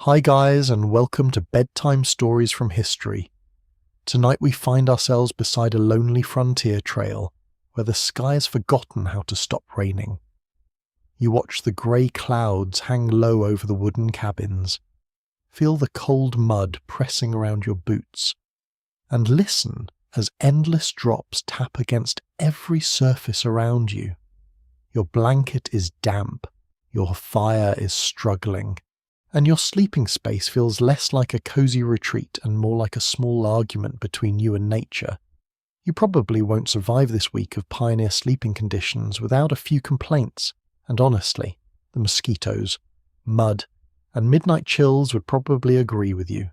Hi guys, and welcome to Bedtime Stories from History. Tonight we find ourselves beside a lonely frontier trail where the sky has forgotten how to stop raining. You watch the grey clouds hang low over the wooden cabins, feel the cold mud pressing around your boots, and listen as endless drops tap against every surface around you. Your blanket is damp, your fire is struggling, and your sleeping space feels less like a cozy retreat and more like a small argument between you and nature. You probably won't survive this week of pioneer sleeping conditions without a few complaints, and honestly, the mosquitoes, mud, and midnight chills would probably agree with you.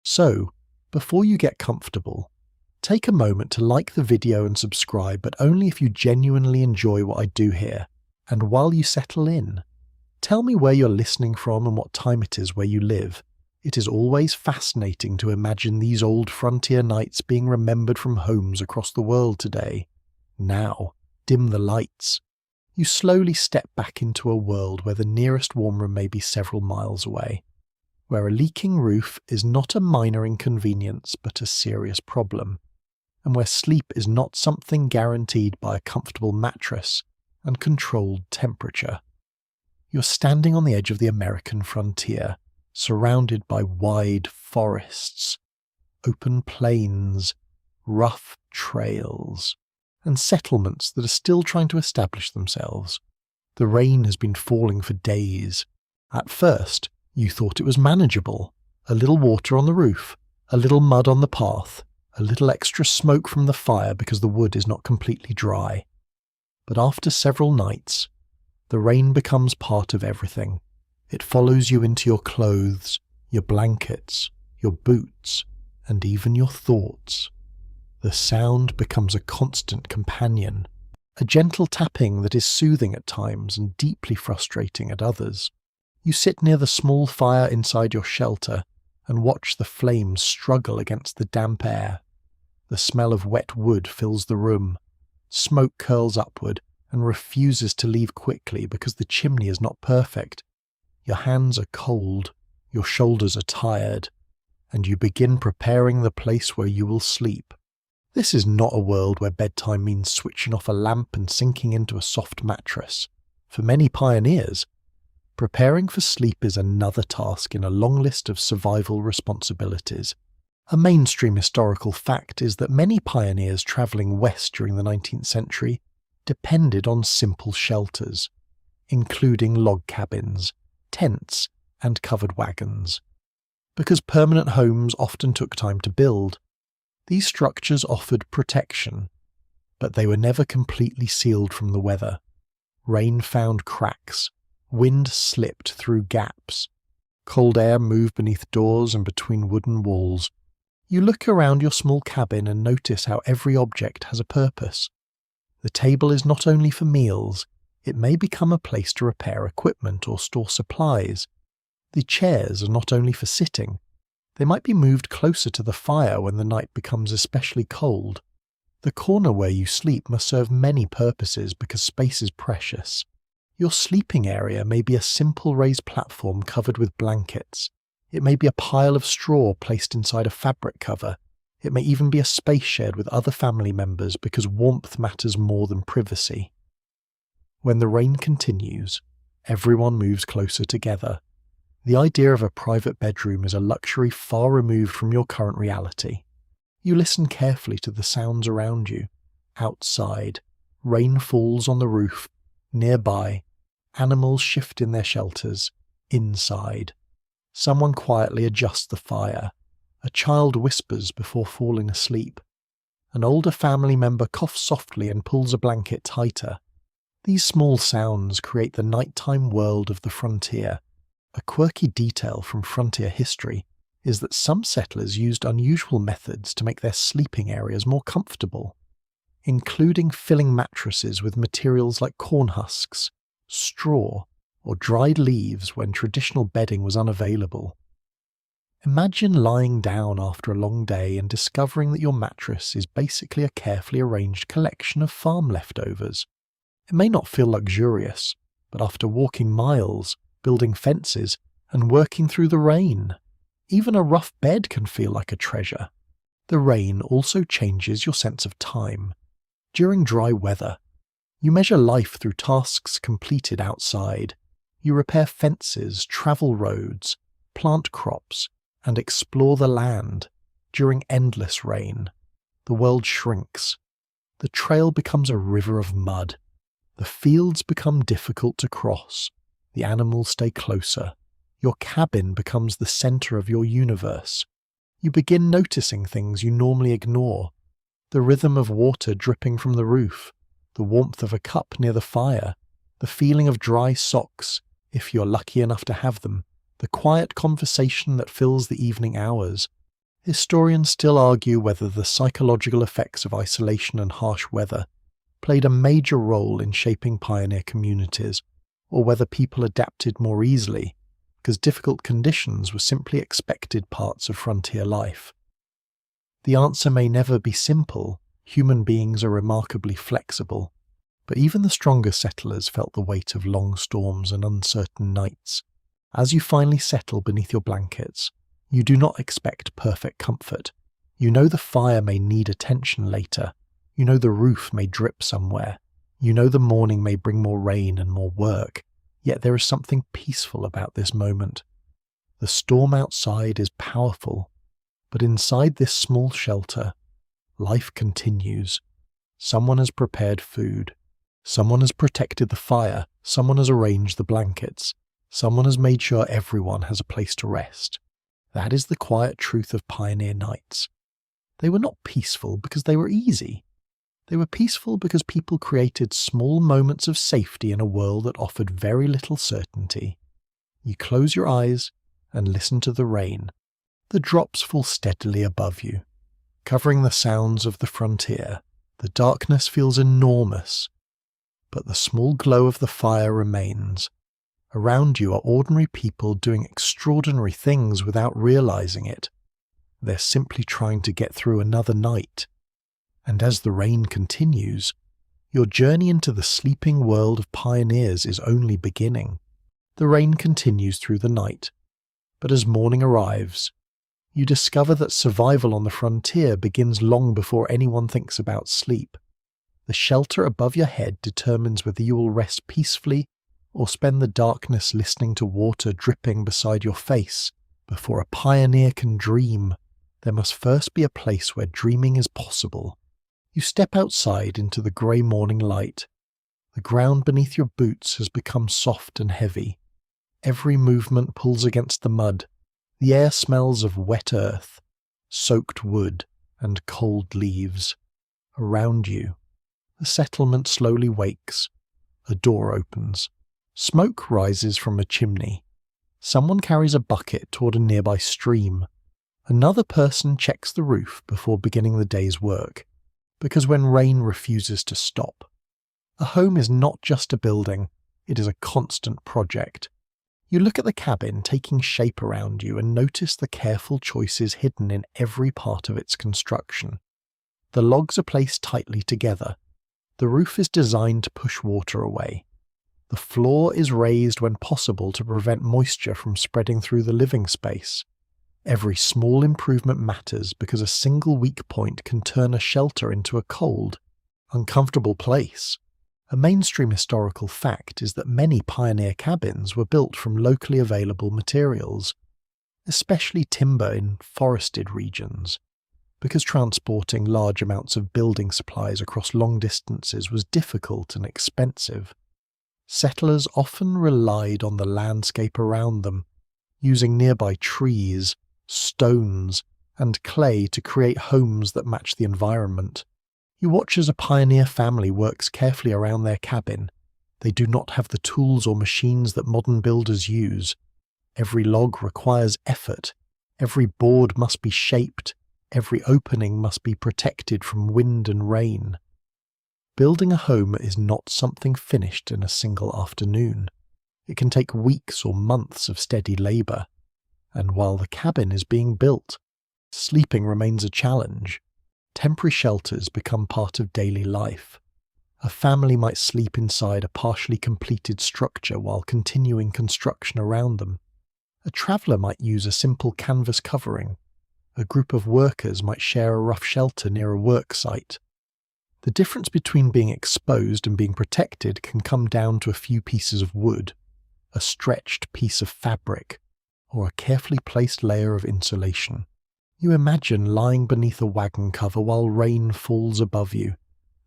So, before you get comfortable, take a moment to like the video and subscribe, but only if you genuinely enjoy what I do here. And while you settle in, tell me where you're listening from and what time it is where you live. It is always fascinating to imagine these old frontier nights being remembered from homes across the world today. Now, dim the lights. You slowly step back into a world where the nearest warm room may be several miles away, where a leaking roof is not a minor inconvenience but a serious problem, and where sleep is not something guaranteed by a comfortable mattress and controlled temperature. You're standing on the edge of the American frontier, surrounded by wide forests, open plains, rough trails, and settlements that are still trying to establish themselves. The rain has been falling for days. At first, you thought it was manageable. A little water on the roof, a little mud on the path, a little extra smoke from the fire because the wood is not completely dry. But after several nights, the rain becomes part of everything. It follows you into your clothes, your blankets, your boots, and even your thoughts. The sound becomes a constant companion, a gentle tapping that is soothing at times and deeply frustrating at others. You sit near the small fire inside your shelter and watch the flames struggle against the damp air. The smell of wet wood fills the room. Smoke curls upward and refuses to leave quickly because the chimney is not perfect. Your hands are cold, your shoulders are tired, and you begin preparing the place where you will sleep. This is not a world where bedtime means switching off a lamp and sinking into a soft mattress. For many pioneers, preparing for sleep is another task in a long list of survival responsibilities. A mainstream historical fact is that many pioneers travelling west during the 19th century depended on simple shelters, including log cabins, tents, and covered wagons. Because permanent homes often took time to build, these structures offered protection, but they were never completely sealed from the weather. Rain found cracks, wind slipped through gaps, cold air moved beneath doors and between wooden walls. You look around your small cabin and notice how every object has a purpose. The table is not only for meals, it may become a place to repair equipment or store supplies. The chairs are not only for sitting, they might be moved closer to the fire when the night becomes especially cold. The corner where you sleep must serve many purposes because space is precious. Your sleeping area may be a simple raised platform covered with blankets. It may be a pile of straw placed inside a fabric cover. It may even be a space shared with other family members because warmth matters more than privacy. When the rain continues, everyone moves closer together. The idea of a private bedroom is a luxury far removed from your current reality. You listen carefully to the sounds around you. Outside, rain falls on the roof. Nearby, animals shift in their shelters. Inside, someone quietly adjusts the fire. A child whispers before falling asleep. An older family member coughs softly and pulls a blanket tighter. These small sounds create the nighttime world of the frontier. A quirky detail from frontier history is that some settlers used unusual methods to make their sleeping areas more comfortable, including filling mattresses with materials like corn husks, straw, or dried leaves when traditional bedding was unavailable. Imagine lying down after a long day and discovering that your mattress is basically a carefully arranged collection of farm leftovers. It may not feel luxurious, but after walking miles, building fences, and working through the rain. Even a rough bed can feel like a treasure. The rain also changes your sense of time. During dry weather, you measure life through tasks completed outside. You repair fences, travel roads, plant crops, and explore the land. During endless rain, the world shrinks. The trail becomes a river of mud. The fields become difficult to cross. The animals stay closer. Your cabin becomes the center of your universe. You begin noticing things you normally ignore. The rhythm of water dripping from the roof, the warmth of a cup near the fire, the feeling of dry socks, if you're lucky enough to have them, the quiet conversation that fills the evening hours. Historians still argue whether the psychological effects of isolation and harsh weather played a major role in shaping pioneer communities, or whether people adapted more easily because difficult conditions were simply expected parts of frontier life. The answer may never be simple. Human beings are remarkably flexible, but even the strongest settlers felt the weight of long storms and uncertain nights. As you finally settle beneath your blankets, you do not expect perfect comfort. You know the fire may need attention later. You know the roof may drip somewhere. You know the morning may bring more rain and more work. Yet there is something peaceful about this moment. The storm outside is powerful, but inside this small shelter, life continues. Someone has prepared food. Someone has protected the fire. Someone has arranged the blankets. Someone has made sure everyone has a place to rest. That is the quiet truth of pioneer nights. They were not peaceful because they were easy. They were peaceful because people created small moments of safety in a world that offered very little certainty. You close your eyes and listen to the rain. The drops fall steadily above you, covering the sounds of the frontier. The darkness feels enormous, but the small glow of the fire remains. Around you are ordinary people doing extraordinary things without realizing it. They're simply trying to get through another night. And as the rain continues, your journey into the sleeping world of pioneers is only beginning. The rain continues through the night, but as morning arrives, you discover that survival on the frontier begins long before anyone thinks about sleep. The shelter above your head determines whether you will rest peacefully or spend the darkness listening to water dripping beside your face. Before a pioneer can dream, there must first be a place where dreaming is possible. You step outside into the grey morning light. The ground beneath your boots has become soft and heavy. Every movement pulls against the mud. The air smells of wet earth, soaked wood, and cold leaves. Around you, the settlement slowly wakes. A door opens. Smoke rises from a chimney. Someone carries a bucket toward a nearby stream. Another person checks the roof before beginning the day's work. Because when rain refuses to stop, a home is not just a building, it is a constant project. You look at the cabin taking shape around you and notice the careful choices hidden in every part of its construction. The logs are placed tightly together. The roof is designed to push water away. The floor is raised when possible to prevent moisture from spreading through the living space. Every small improvement matters because a single weak point can turn a shelter into a cold, uncomfortable place. A mainstream historical fact is that many pioneer cabins were built from locally available materials, especially timber in forested regions, because transporting large amounts of building supplies across long distances was difficult and expensive. Settlers often relied on the landscape around them, using nearby trees, stones, and clay to create homes that match the environment. You watch as a pioneer family works carefully around their cabin. They do not have the tools or machines that modern builders use. Every log requires effort. Every board must be shaped. Every opening must be protected from wind and rain. Building a home is not something finished in a single afternoon. It can take weeks or months of steady labor. And while the cabin is being built, sleeping remains a challenge. Temporary shelters become part of daily life. A family might sleep inside a partially completed structure while continuing construction around them. A traveller might use a simple canvas covering. A group of workers might share a rough shelter near a work site. The difference between being exposed and being protected can come down to a few pieces of wood, a stretched piece of fabric, or a carefully placed layer of insulation. You imagine lying beneath a wagon cover while rain falls above you.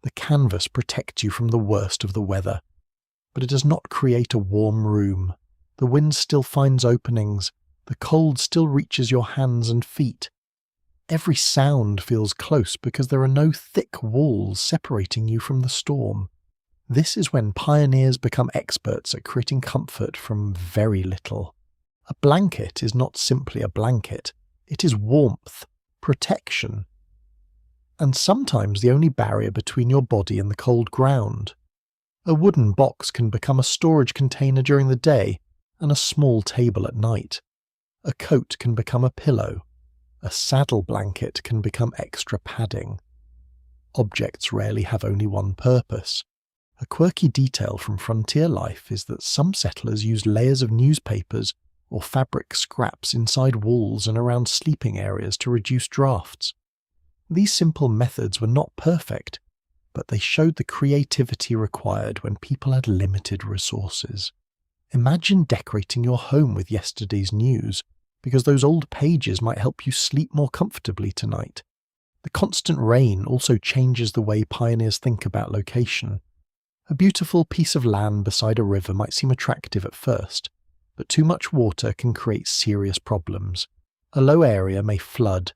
The canvas protects you from the worst of the weather, but it does not create a warm room. The wind still finds openings, the cold still reaches your hands and feet. Every sound feels close because there are no thick walls separating you from the storm. This is when pioneers become experts at creating comfort from very little. A blanket is not simply a blanket, it is warmth, protection, and sometimes the only barrier between your body and the cold ground. A wooden box can become a storage container during the day and a small table at night. A coat can become a pillow. A saddle blanket can become extra padding. Objects rarely have only one purpose. A quirky detail from frontier life is that some settlers used layers of newspapers or fabric scraps inside walls and around sleeping areas to reduce drafts. These simple methods were not perfect, but they showed the creativity required when people had limited resources. Imagine decorating your home with yesterday's news, because those old pages might help you sleep more comfortably tonight. The constant rain also changes the way pioneers think about location. A beautiful piece of land beside a river might seem attractive at first, but too much water can create serious problems. A low area may flood,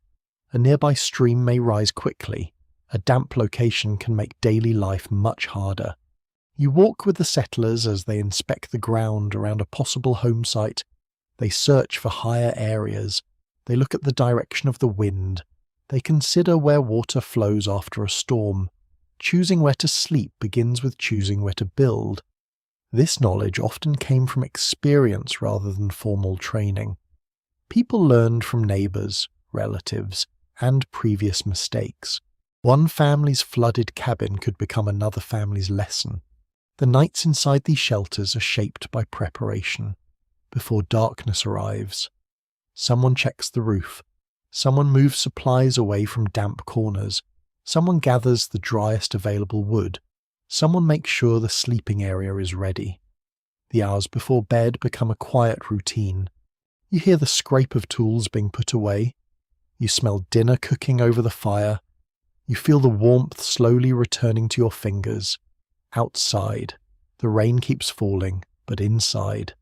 a nearby stream may rise quickly, a damp location can make daily life much harder. You walk with the settlers as they inspect the ground around a possible home site. They search for higher areas, they look at the direction of the wind, they consider where water flows after a storm. Choosing where to sleep begins with choosing where to build. This knowledge often came from experience rather than formal training. People learned from neighbours, relatives, and previous mistakes. One family's flooded cabin could become another family's lesson. The nights inside these shelters are shaped by preparation. Before darkness arrives, someone checks the roof, someone moves supplies away from damp corners, someone gathers the driest available wood, someone makes sure the sleeping area is ready. The hours before bed become a quiet routine. You hear the scrape of tools being put away. You smell dinner cooking over the fire. You feel the warmth slowly returning to your fingers. Outside, the rain keeps falling, but inside,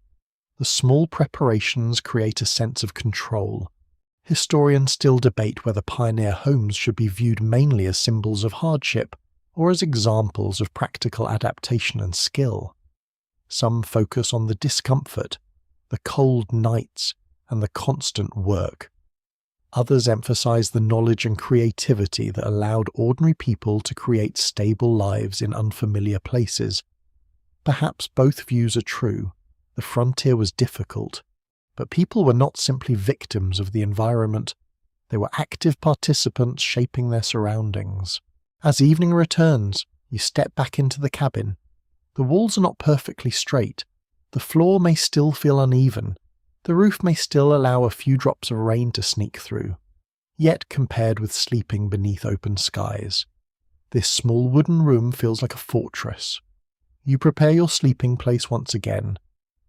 the small preparations create a sense of control. Historians still debate whether pioneer homes should be viewed mainly as symbols of hardship or as examples of practical adaptation and skill. Some focus on the discomfort, the cold nights, and the constant work. Others emphasize the knowledge and creativity that allowed ordinary people to create stable lives in unfamiliar places. Perhaps both views are true. The frontier was difficult, but people were not simply victims of the environment. They were active participants shaping their surroundings. As evening returns, you step back into the cabin. The walls are not perfectly straight. The floor may still feel uneven. The roof may still allow a few drops of rain to sneak through. Yet compared with sleeping beneath open skies, this small wooden room feels like a fortress. You prepare your sleeping place once again.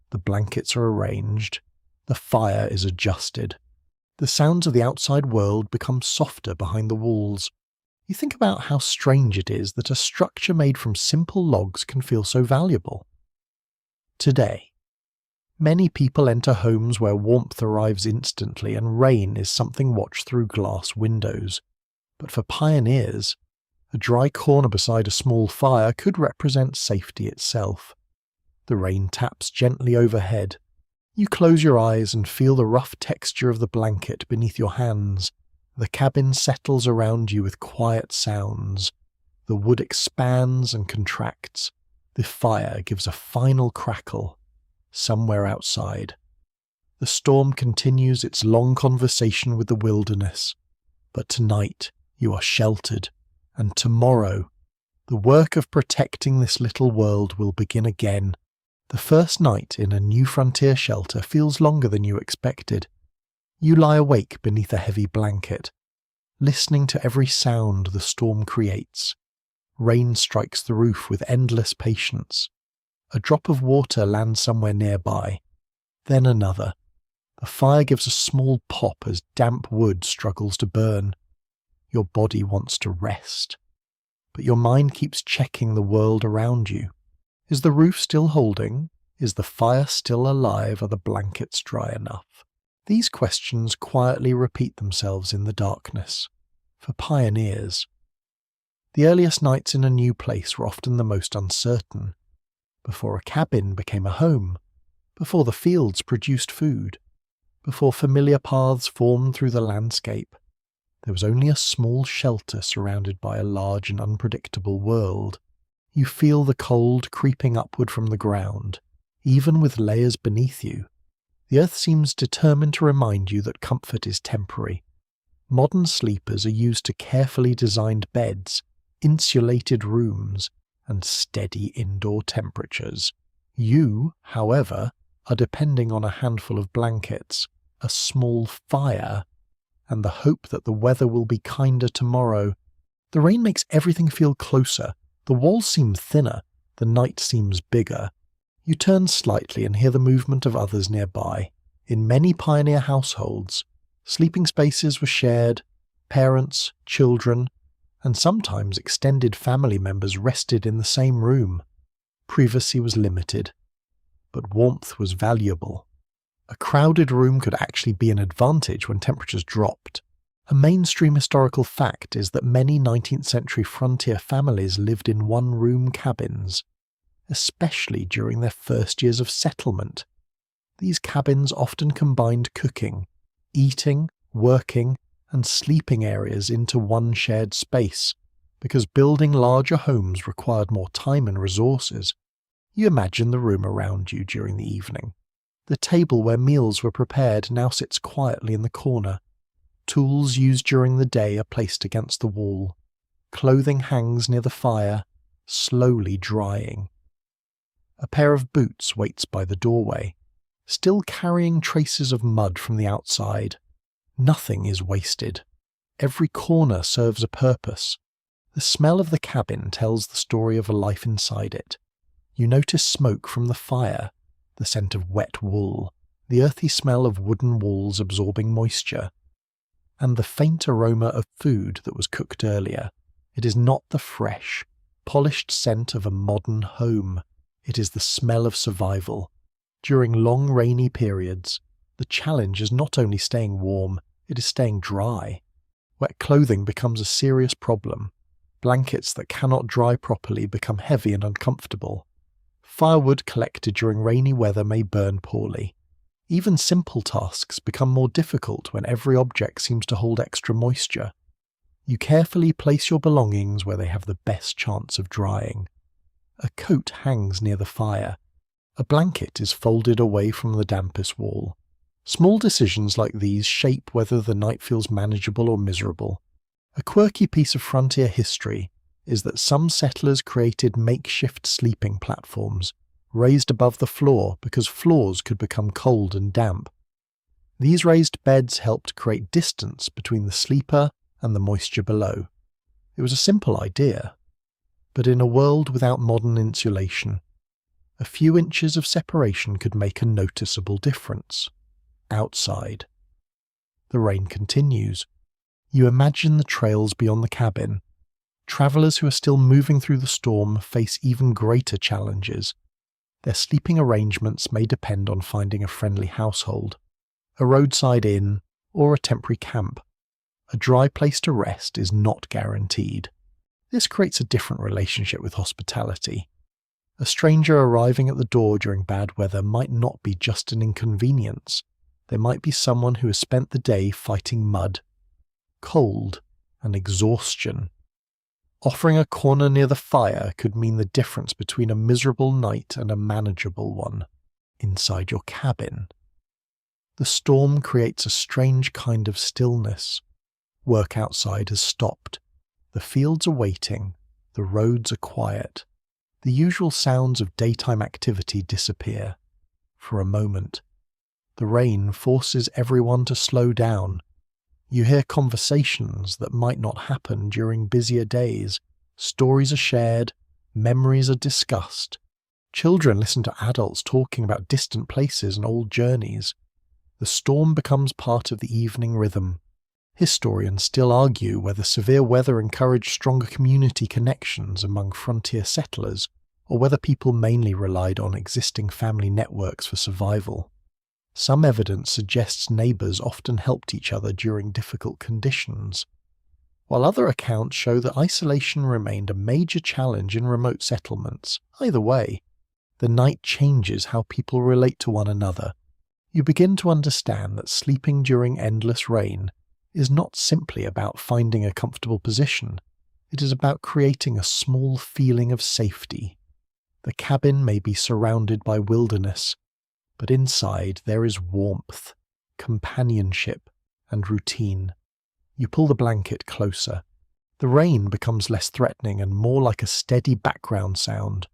The blankets are arranged. The fire is adjusted. The sounds of the outside world become softer behind the walls. You think about how strange it is that a structure made from simple logs can feel so valuable. Today, many people enter homes where warmth arrives instantly and rain is something watched through glass windows. But for pioneers, a dry corner beside a small fire could represent safety itself. The rain taps gently overhead. You close your eyes and feel the rough texture of the blanket beneath your hands. The cabin settles around you with quiet sounds. The wood expands and contracts. The fire gives a final crackle. Somewhere outside, the storm continues its long conversation with the wilderness. But tonight you are sheltered, and tomorrow the work of protecting this little world will begin again. The first night in a new frontier shelter feels longer than you expected. You lie awake beneath a heavy blanket, listening to every sound the storm creates. Rain strikes the roof with endless patience. A drop of water lands somewhere nearby, then another. The fire gives a small pop as damp wood struggles to burn. Your body wants to rest, but your mind keeps checking the world around you. Is the roof still holding? Is the fire still alive? Are the blankets dry enough? These questions quietly repeat themselves in the darkness. For pioneers, the earliest nights in a new place were often the most uncertain. Before a cabin became a home, before the fields produced food, before familiar paths formed through the landscape, there was only a small shelter surrounded by a large and unpredictable world. You feel the cold creeping upward from the ground, even with layers beneath you. The earth seems determined to remind you that comfort is temporary. Modern sleepers are used to carefully designed beds, insulated rooms, and steady indoor temperatures. You, however, are depending on a handful of blankets, a small fire, and the hope that the weather will be kinder tomorrow. The rain makes everything feel closer. The walls seem thinner. The night seems bigger. You turn slightly and hear the movement of others nearby. In many pioneer households, sleeping spaces were shared. Parents, children, and sometimes extended family members rested in the same room. Privacy was limited, but warmth was valuable. A crowded room could actually be an advantage when temperatures dropped. A mainstream historical fact is that many 19th century frontier families lived in one-room cabins, especially during their first years of settlement. These cabins often combined cooking, eating, working, and sleeping areas into one shared space, because building larger homes required more time and resources. You imagine the room around you during the evening. The table where meals were prepared now sits quietly in the corner. Tools used during the day are placed against the wall. Clothing hangs near the fire, slowly drying. A pair of boots waits by the doorway, still carrying traces of mud from the outside. Nothing is wasted. Every corner serves a purpose. The smell of the cabin tells the story of a life inside it. You notice smoke from the fire, the scent of wet wool, the earthy smell of wooden walls absorbing moisture, and the faint aroma of food that was cooked earlier. It is not the fresh, polished scent of a modern home. It is the smell of survival. During long rainy periods, the challenge is not only staying warm, it is staying dry. Wet clothing becomes a serious problem. Blankets that cannot dry properly become heavy and uncomfortable. Firewood collected during rainy weather may burn poorly. Even simple tasks become more difficult when every object seems to hold extra moisture. You carefully place your belongings where they have the best chance of drying. A coat hangs near the fire. A blanket is folded away from the dampest wall. Small decisions like these shape whether the night feels manageable or miserable. A quirky piece of frontier history is that some settlers created makeshift sleeping platforms, raised above the floor because floors could become cold and damp. These raised beds helped create distance between the sleeper and the moisture below. It was a simple idea, but in a world without modern insulation, a few inches of separation could make a noticeable difference. Outside, the rain continues. You imagine the trails beyond the cabin. Travelers who are still moving through the storm face even greater challenges. Their sleeping arrangements may depend on finding a friendly household, a roadside inn, or a temporary camp. A dry place to rest is not guaranteed. This creates a different relationship with hospitality. A stranger arriving at the door during bad weather might not be just an inconvenience. There might be someone who has spent the day fighting mud, cold, and exhaustion. Offering a corner near the fire could mean the difference between a miserable night and a manageable one. Inside your cabin, the storm creates a strange kind of stillness. Work outside has stopped. The fields are waiting. The roads are quiet. The usual sounds of daytime activity disappear. For a moment, the rain forces everyone to slow down. You hear conversations that might not happen during busier days. Stories are shared, memories are discussed. Children listen to adults talking about distant places and old journeys. The storm becomes part of the evening rhythm. Historians still argue whether severe weather encouraged stronger community connections among frontier settlers, or whether people mainly relied on existing family networks for survival. Some evidence suggests neighbours often helped each other during difficult conditions, while other accounts show that isolation remained a major challenge in remote settlements. Either way, the night changes how people relate to one another. You begin to understand that sleeping during endless rain is not simply about finding a comfortable position. It is about creating a small feeling of safety. The cabin may be surrounded by wilderness, but inside there is warmth, companionship, and routine. You pull the blanket closer. The rain becomes less threatening and more like a steady background sound.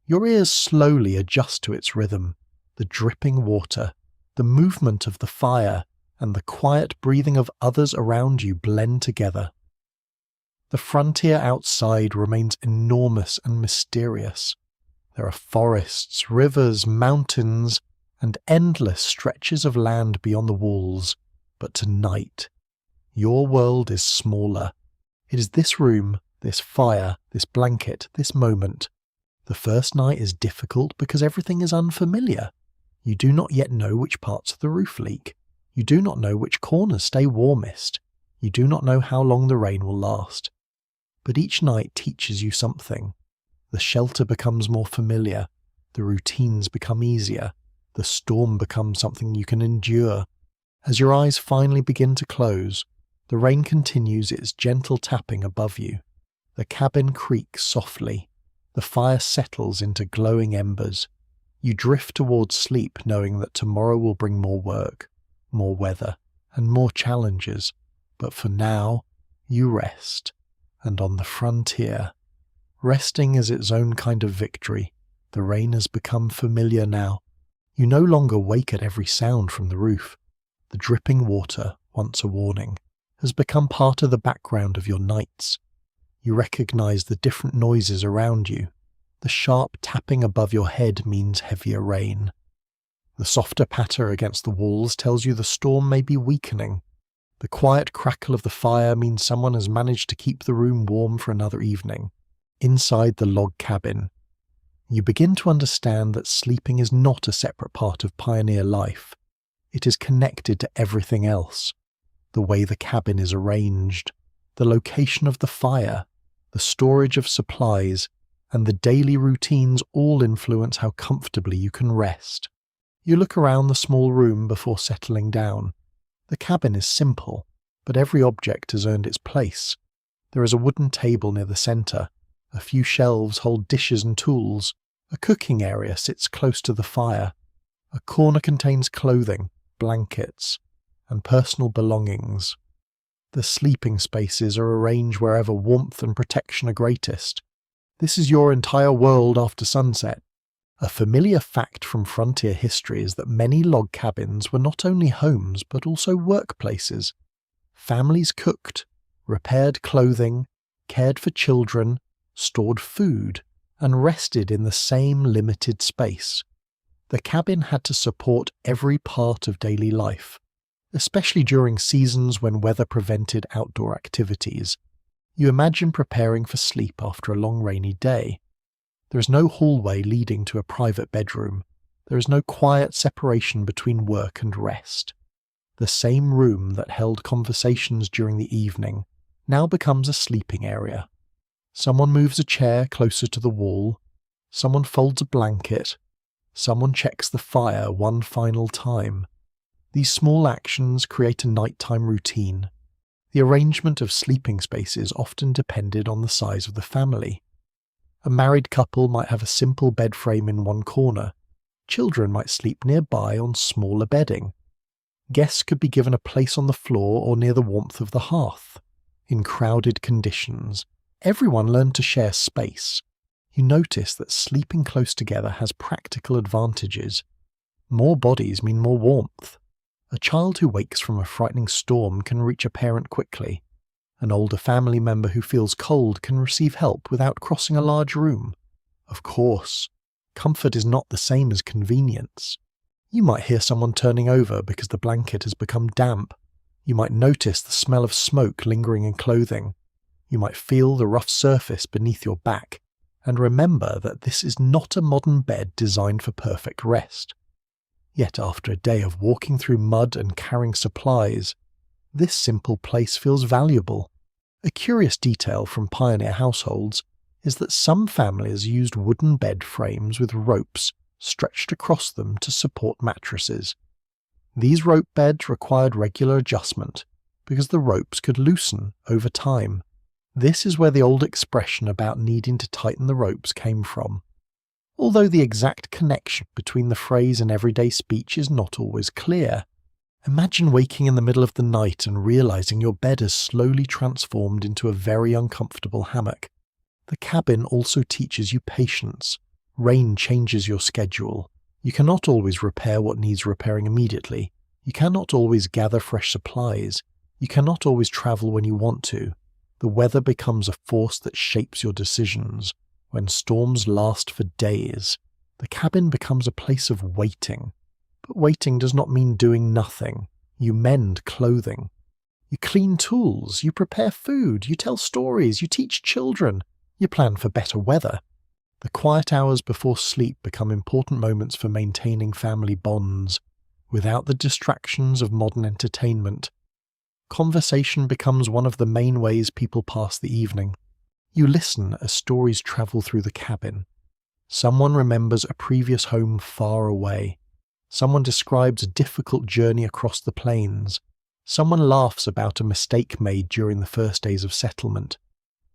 Your ears slowly adjust to its rhythm. The dripping water, the movement of the fire, and the quiet breathing of others around you blend together. The frontier outside remains enormous and mysterious. There are forests, rivers, mountains, and endless stretches of land beyond the walls. But tonight, your world is smaller. It is this room, this fire, this blanket, this moment. The first night is difficult because everything is unfamiliar. You do not yet know which parts of the roof leak. You do not know which corners stay warmest. You do not know how long the rain will last. But each night teaches you something. The shelter becomes more familiar. The routines become easier. The storm becomes something you can endure. As your eyes finally begin to close, the rain continues its gentle tapping above you. The cabin creaks softly. The fire settles into glowing embers. You drift towards sleep knowing that tomorrow will bring more work, more weather, and more challenges. But for now, you rest. And on the frontier, resting is its own kind of victory. The rain has become familiar now. You no longer wake at every sound from the roof. The dripping water, once a warning, has become part of the background of your nights. You recognize the different noises around you. The sharp tapping above your head means heavier rain. The softer patter against the walls tells you the storm may be weakening. The quiet crackle of the fire means someone has managed to keep the room warm for another evening. Inside the log cabin, you begin to understand that sleeping is not a separate part of pioneer life. It is connected to everything else. The way the cabin is arranged, the location of the fire, the storage of supplies, and the daily routines all influence how comfortably you can rest. You look around the small room before settling down. The cabin is simple, but every object has earned its place. There is a wooden table near the center. A few shelves hold dishes and tools. A cooking area sits close to the fire. A corner contains clothing, blankets, and personal belongings. The sleeping spaces are arranged wherever warmth and protection are greatest. This is your entire world after sunset. A familiar fact from frontier history is that many log cabins were not only homes but also workplaces. Families cooked, repaired clothing, cared for children, stored food, and rested in the same limited space. The cabin had to support every part of daily life, especially during seasons when weather prevented outdoor activities. You imagine preparing for sleep after a long rainy day. There is no hallway leading to a private bedroom. There is no quiet separation between work and rest. The same room that held conversations during the evening now becomes a sleeping area. Someone moves a chair closer to the wall. Someone folds a blanket. Someone checks the fire one final time. These small actions create a nighttime routine. The arrangement of sleeping spaces often depended on the size of the family. A married couple might have a simple bed frame in one corner. Children might sleep nearby on smaller bedding. Guests could be given a place on the floor or near the warmth of the hearth. In crowded conditions, everyone learned to share space. You notice that sleeping close together has practical advantages. More bodies mean more warmth. A child who wakes from a frightening storm can reach a parent quickly. An older family member who feels cold can receive help without crossing a large room. Of course, comfort is not the same as convenience. You might hear someone turning over because the blanket has become damp. You might notice the smell of smoke lingering in clothing. You might feel the rough surface beneath your back. And remember that this is not a modern bed designed for perfect rest. Yet after a day of walking through mud and carrying supplies, this simple place feels valuable. A curious detail from pioneer households is that some families used wooden bed frames with ropes stretched across them to support mattresses. These rope beds required regular adjustment because the ropes could loosen over time. This is where the old expression about needing to tighten the ropes came from. Although the exact connection between the phrase and everyday speech is not always clear, imagine waking in the middle of the night and realizing your bed has slowly transformed into a very uncomfortable hammock. The cabin also teaches you patience. Rain changes your schedule. You cannot always repair what needs repairing immediately. You cannot always gather fresh supplies. You cannot always travel when you want to. The weather becomes a force that shapes your decisions. When storms last for days, the cabin becomes a place of waiting. But waiting does not mean doing nothing. You mend clothing. You clean tools. You prepare food. You tell stories. You teach children. You plan for better weather. The quiet hours before sleep become important moments for maintaining family bonds. Without the distractions of modern entertainment, conversation becomes one of the main ways people pass the evening. You listen as stories travel through the cabin. Someone remembers a previous home far away. Someone describes a difficult journey across the plains. Someone laughs about a mistake made during the first days of settlement.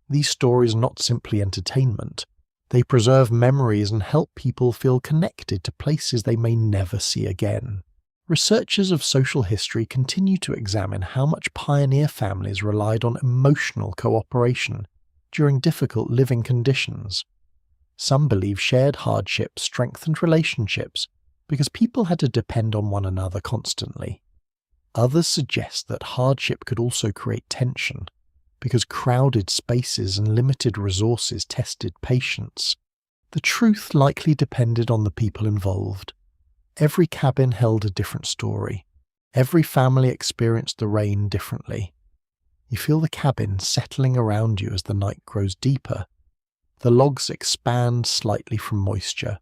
These stories are not simply entertainment. They preserve memories and help people feel connected to places they may never see again. Researchers of social history continue to examine how much pioneer families relied on emotional cooperation during difficult living conditions. Some believe shared hardship strengthened relationships because people had to depend on one another constantly. Others suggest that hardship could also create tension because crowded spaces and limited resources tested patience. The truth likely depended on the people involved. Every cabin held a different story. Every family experienced the rain differently. You feel the cabin settling around you as the night grows deeper. The logs expand slightly from moisture.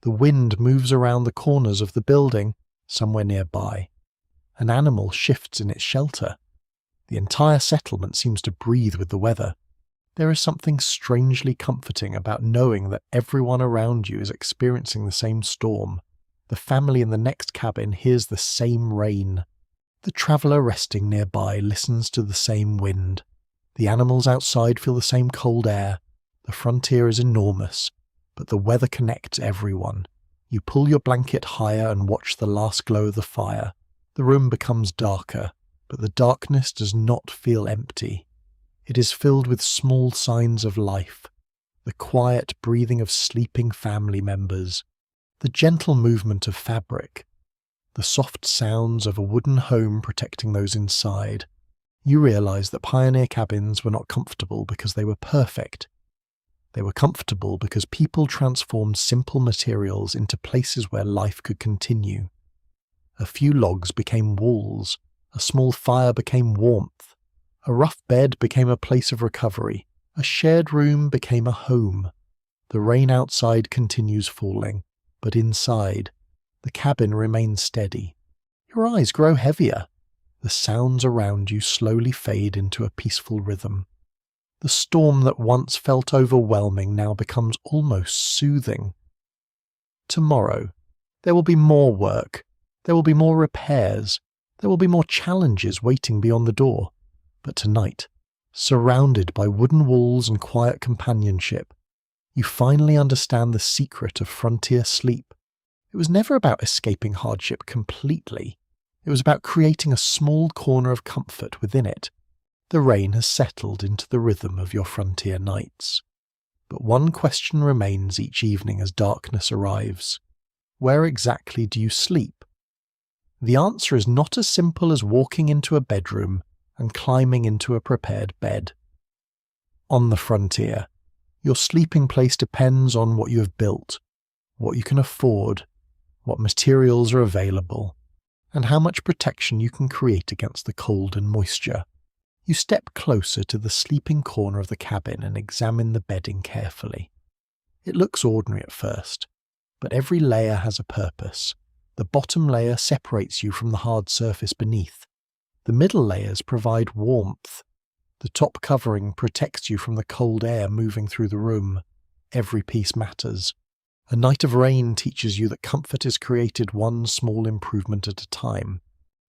The wind moves around the corners of the building somewhere nearby. An animal shifts in its shelter. The entire settlement seems to breathe with the weather. There is something strangely comforting about knowing that everyone around you is experiencing the same storm. The family in the next cabin hears the same rain. The traveller resting nearby listens to the same wind. The animals outside feel the same cold air. The frontier is enormous, but the weather connects everyone. You pull your blanket higher and watch the last glow of the fire. The room becomes darker, but the darkness does not feel empty. It is filled with small signs of life, the quiet breathing of sleeping family members, the gentle movement of fabric, the soft sounds of a wooden home protecting those inside. You realize that pioneer cabins were not comfortable because they were perfect. They were comfortable because people transformed simple materials into places where life could continue. A few logs became walls. A small fire became warmth. A rough bed became a place of recovery. A shared room became a home. The rain outside continues falling, but inside, the cabin remains steady. Your eyes grow heavier. The sounds around you slowly fade into a peaceful rhythm. The storm that once felt overwhelming now becomes almost soothing. Tomorrow, there will be more work. There will be more repairs. There will be more challenges waiting beyond the door. But tonight, surrounded by wooden walls and quiet companionship, you finally understand the secret of frontier sleep. It was never about escaping hardship completely. It was about creating a small corner of comfort within it. The rain has settled into the rhythm of your frontier nights. But one question remains each evening as darkness arrives. Where exactly do you sleep? The answer is not as simple as walking into a bedroom and climbing into a prepared bed. On the frontier, your sleeping place depends on what you have built, what you can afford, what materials are available, and how much protection you can create against the cold and moisture. You step closer to the sleeping corner of the cabin and examine the bedding carefully. It looks ordinary at first, but every layer has a purpose. The bottom layer separates you from the hard surface beneath. The middle layers provide warmth. The top covering protects you from the cold air moving through the room. Every piece matters. A night of rain teaches you that comfort is created one small improvement at a time.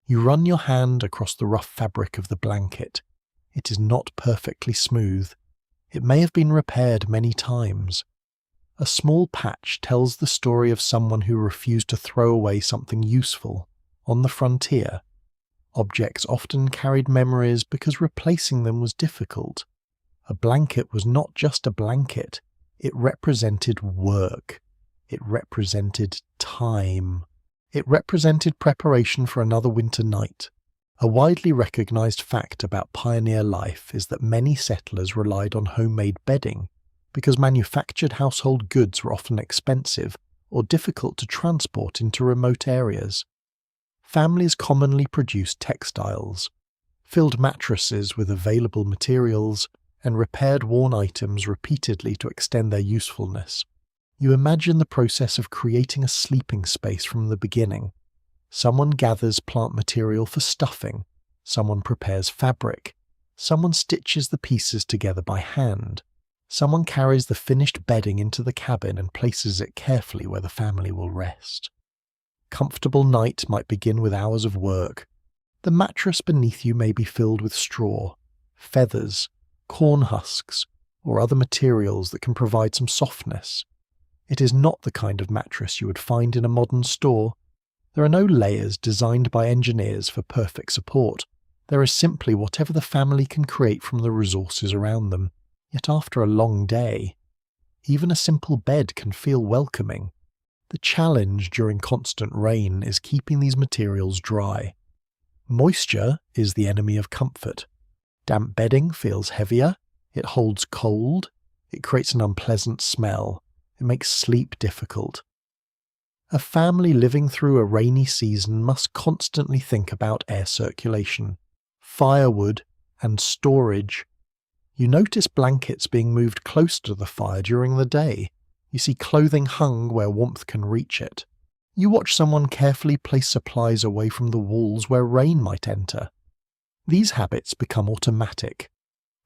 You run your hand across the rough fabric of the blanket. It is not perfectly smooth. It may have been repaired many times. A small patch tells the story of someone who refused to throw away something useful. On the frontier, objects often carried memories because replacing them was difficult. A blanket was not just a blanket. It represented work. It represented time. It represented preparation for another winter night. A widely recognized fact about pioneer life is that many settlers relied on homemade bedding because manufactured household goods were often expensive or difficult to transport into remote areas. Families commonly produced textiles, filled mattresses with available materials, and repaired worn items repeatedly to extend their usefulness. You imagine the process of creating a sleeping space from the beginning. Someone gathers plant material for stuffing, someone prepares fabric, someone stitches the pieces together by hand, someone carries the finished bedding into the cabin and places it carefully where the family will rest. Comfortable night might begin with hours of work. The mattress beneath you may be filled with straw, feathers, corn husks, or other materials that can provide some softness. It is not the kind of mattress you would find in a modern store. There are no layers designed by engineers for perfect support. There is simply whatever the family can create from the resources around them. Yet after a long day, even a simple bed can feel welcoming. The challenge during constant rain is keeping these materials dry. Moisture is the enemy of comfort. Damp bedding feels heavier, it holds cold, it creates an unpleasant smell, it makes sleep difficult. A family living through a rainy season must constantly think about air circulation, firewood, and storage. You notice blankets being moved close to the fire during the day. You see clothing hung where warmth can reach it. You watch someone carefully place supplies away from the walls where rain might enter. These habits become automatic.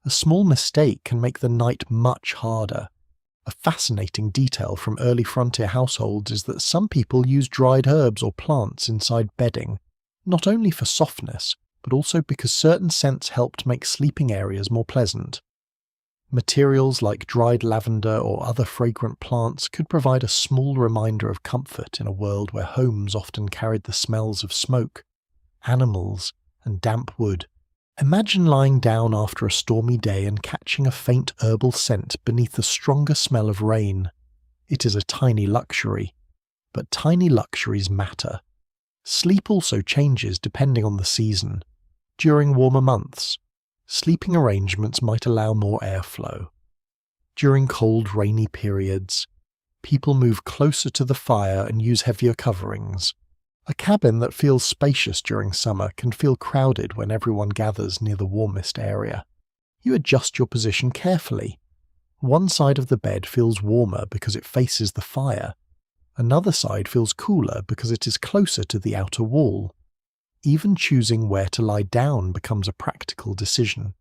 A small mistake can make the night much harder. A fascinating detail from early frontier households is that some people use dried herbs or plants inside bedding, not only for softness, but also because certain scents helped make sleeping areas more pleasant. Materials like dried lavender or other fragrant plants could provide a small reminder of comfort in a world where homes often carried the smells of smoke, animals, and damp wood. Imagine lying down after a stormy day and catching a faint herbal scent beneath the stronger smell of rain. It is a tiny luxury, but tiny luxuries matter. Sleep also changes depending on the season. During warmer months, sleeping arrangements might allow more airflow. During cold, rainy periods, people move closer to the fire and use heavier coverings. A cabin that feels spacious during summer can feel crowded when everyone gathers near the warmest area. You adjust your position carefully. One side of the bed feels warmer because it faces the fire. Another side feels cooler because it is closer to the outer wall. Even choosing where to lie down becomes a practical decision.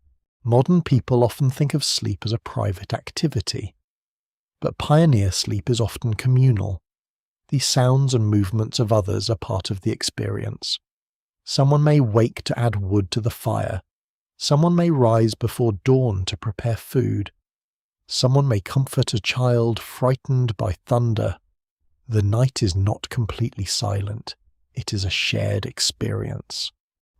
Modern people often think of sleep as a private activity, but pioneer sleep is often communal. The sounds and movements of others are part of the experience. Someone may wake to add wood to the fire. Someone may rise before dawn to prepare food. Someone may comfort a child frightened by thunder. The night is not completely silent. It is a shared experience.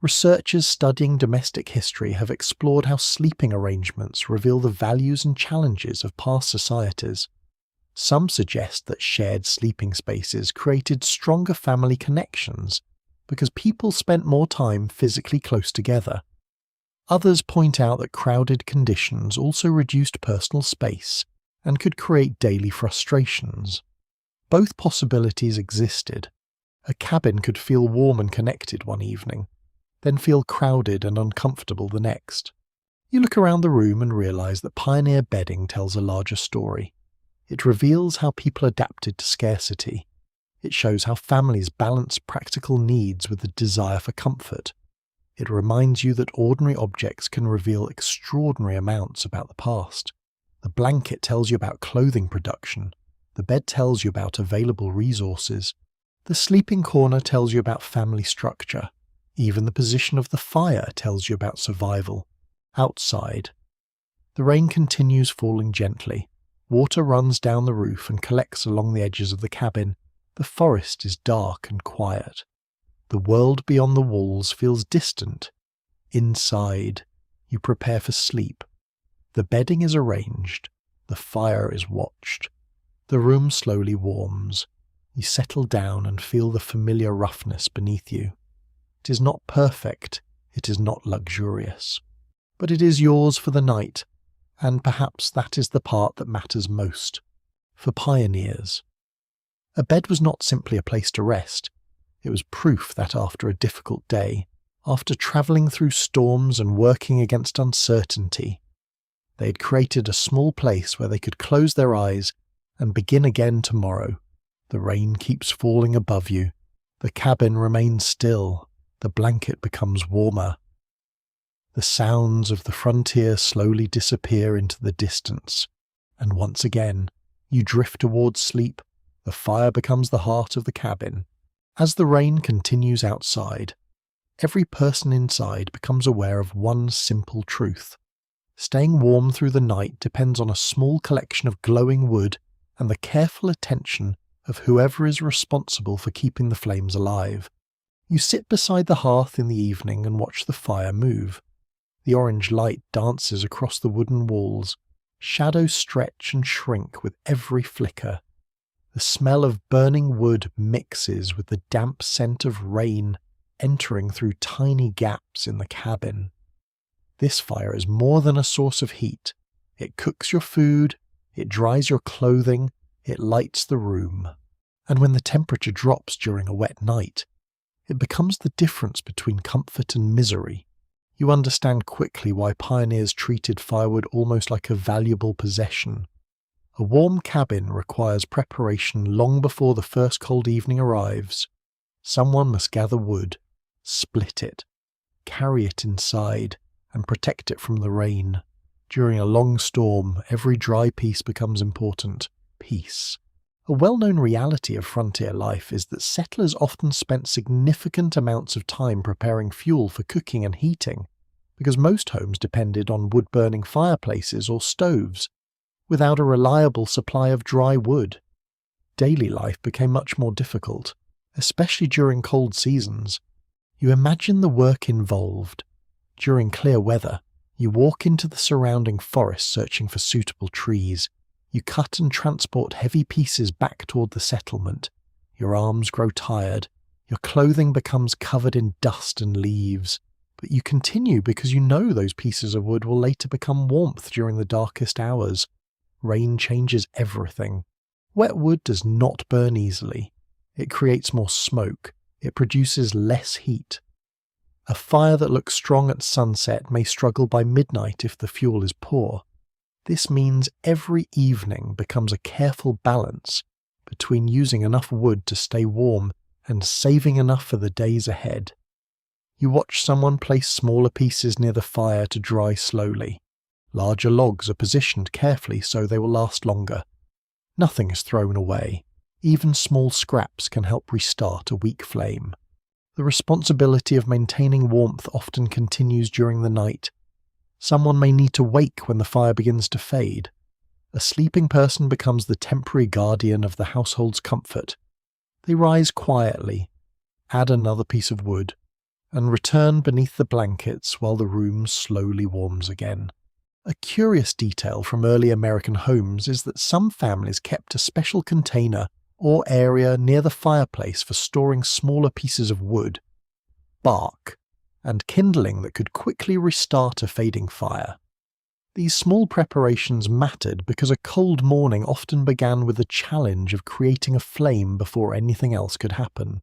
Researchers studying domestic history have explored how sleeping arrangements reveal the values and challenges of past societies. Some suggest that shared sleeping spaces created stronger family connections because people spent more time physically close together. Others point out that crowded conditions also reduced personal space and could create daily frustrations. Both possibilities existed. A cabin could feel warm and connected one evening, then feel crowded and uncomfortable the next. You look around the room and realize that pioneer bedding tells a larger story. It reveals how people adapted to scarcity. It shows how families balance practical needs with the desire for comfort. It reminds you that ordinary objects can reveal extraordinary amounts about the past. The blanket tells you about clothing production. The bed tells you about available resources. The sleeping corner tells you about family structure. Even the position of the fire tells you about survival. Outside, the rain continues falling gently. Water runs down the roof and collects along the edges of the cabin. The forest is dark and quiet. The world beyond the walls feels distant. Inside, you prepare for sleep. The bedding is arranged. The fire is watched. The room slowly warms. You settle down and feel the familiar roughness beneath you. It is not perfect, it is not luxurious, but it is yours for the night, and perhaps that is the part that matters most. For pioneers, a bed was not simply a place to rest. It was proof that after a difficult day, after travelling through storms and working against uncertainty, they had created a small place where they could close their eyes and begin again tomorrow. The rain keeps falling above you. The cabin remains still. The blanket becomes warmer. The sounds of the frontier slowly disappear into the distance, and once again, you drift towards sleep. The fire becomes the heart of the cabin. As the rain continues outside, every person inside becomes aware of one simple truth. Staying warm through the night depends on a small collection of glowing wood and the careful attention of whoever is responsible for keeping the flames alive. You sit beside the hearth in the evening and watch the fire move. The orange light dances across the wooden walls. Shadows stretch and shrink with every flicker. The smell of burning wood mixes with the damp scent of rain entering through tiny gaps in the cabin. This fire is more than a source of heat. It cooks your food, it dries your clothing, it lights the room. And when the temperature drops during a wet night, it becomes the difference between comfort and misery. You understand quickly why pioneers treated firewood almost like a valuable possession. A warm cabin requires preparation long before the first cold evening arrives. Someone must gather wood, split it, carry it inside, and protect it from the rain. During a long storm, every dry piece becomes important. Peace. A well-known reality of frontier life is that settlers often spent significant amounts of time preparing fuel for cooking and heating, because most homes depended on wood-burning fireplaces or stoves. Without a reliable supply of dry wood, daily life became much more difficult, especially during cold seasons. You imagine the work involved. During clear weather, you walk into the surrounding forest searching for suitable trees. You cut and transport heavy pieces back toward the settlement. Your arms grow tired. Your clothing becomes covered in dust and leaves. But you continue because you know those pieces of wood will later become warmth during the darkest hours. Rain changes everything. Wet wood does not burn easily. It creates more smoke. It produces less heat. A fire that looks strong at sunset may struggle by midnight if the fuel is poor. This means every evening becomes a careful balance between using enough wood to stay warm and saving enough for the days ahead. You watch someone place smaller pieces near the fire to dry slowly. Larger logs are positioned carefully so they will last longer. Nothing is thrown away. Even small scraps can help restart a weak flame. The responsibility of maintaining warmth often continues during the night. Someone may need to wake when the fire begins to fade. A sleeping person becomes the temporary guardian of the household's comfort. They rise quietly, add another piece of wood, and return beneath the blankets while the room slowly warms again. A curious detail from early American homes is that some families kept a special container or area near the fireplace for storing smaller pieces of wood, bark, and kindling that could quickly restart a fading fire. These small preparations mattered because a cold morning often began with the challenge of creating a flame before anything else could happen.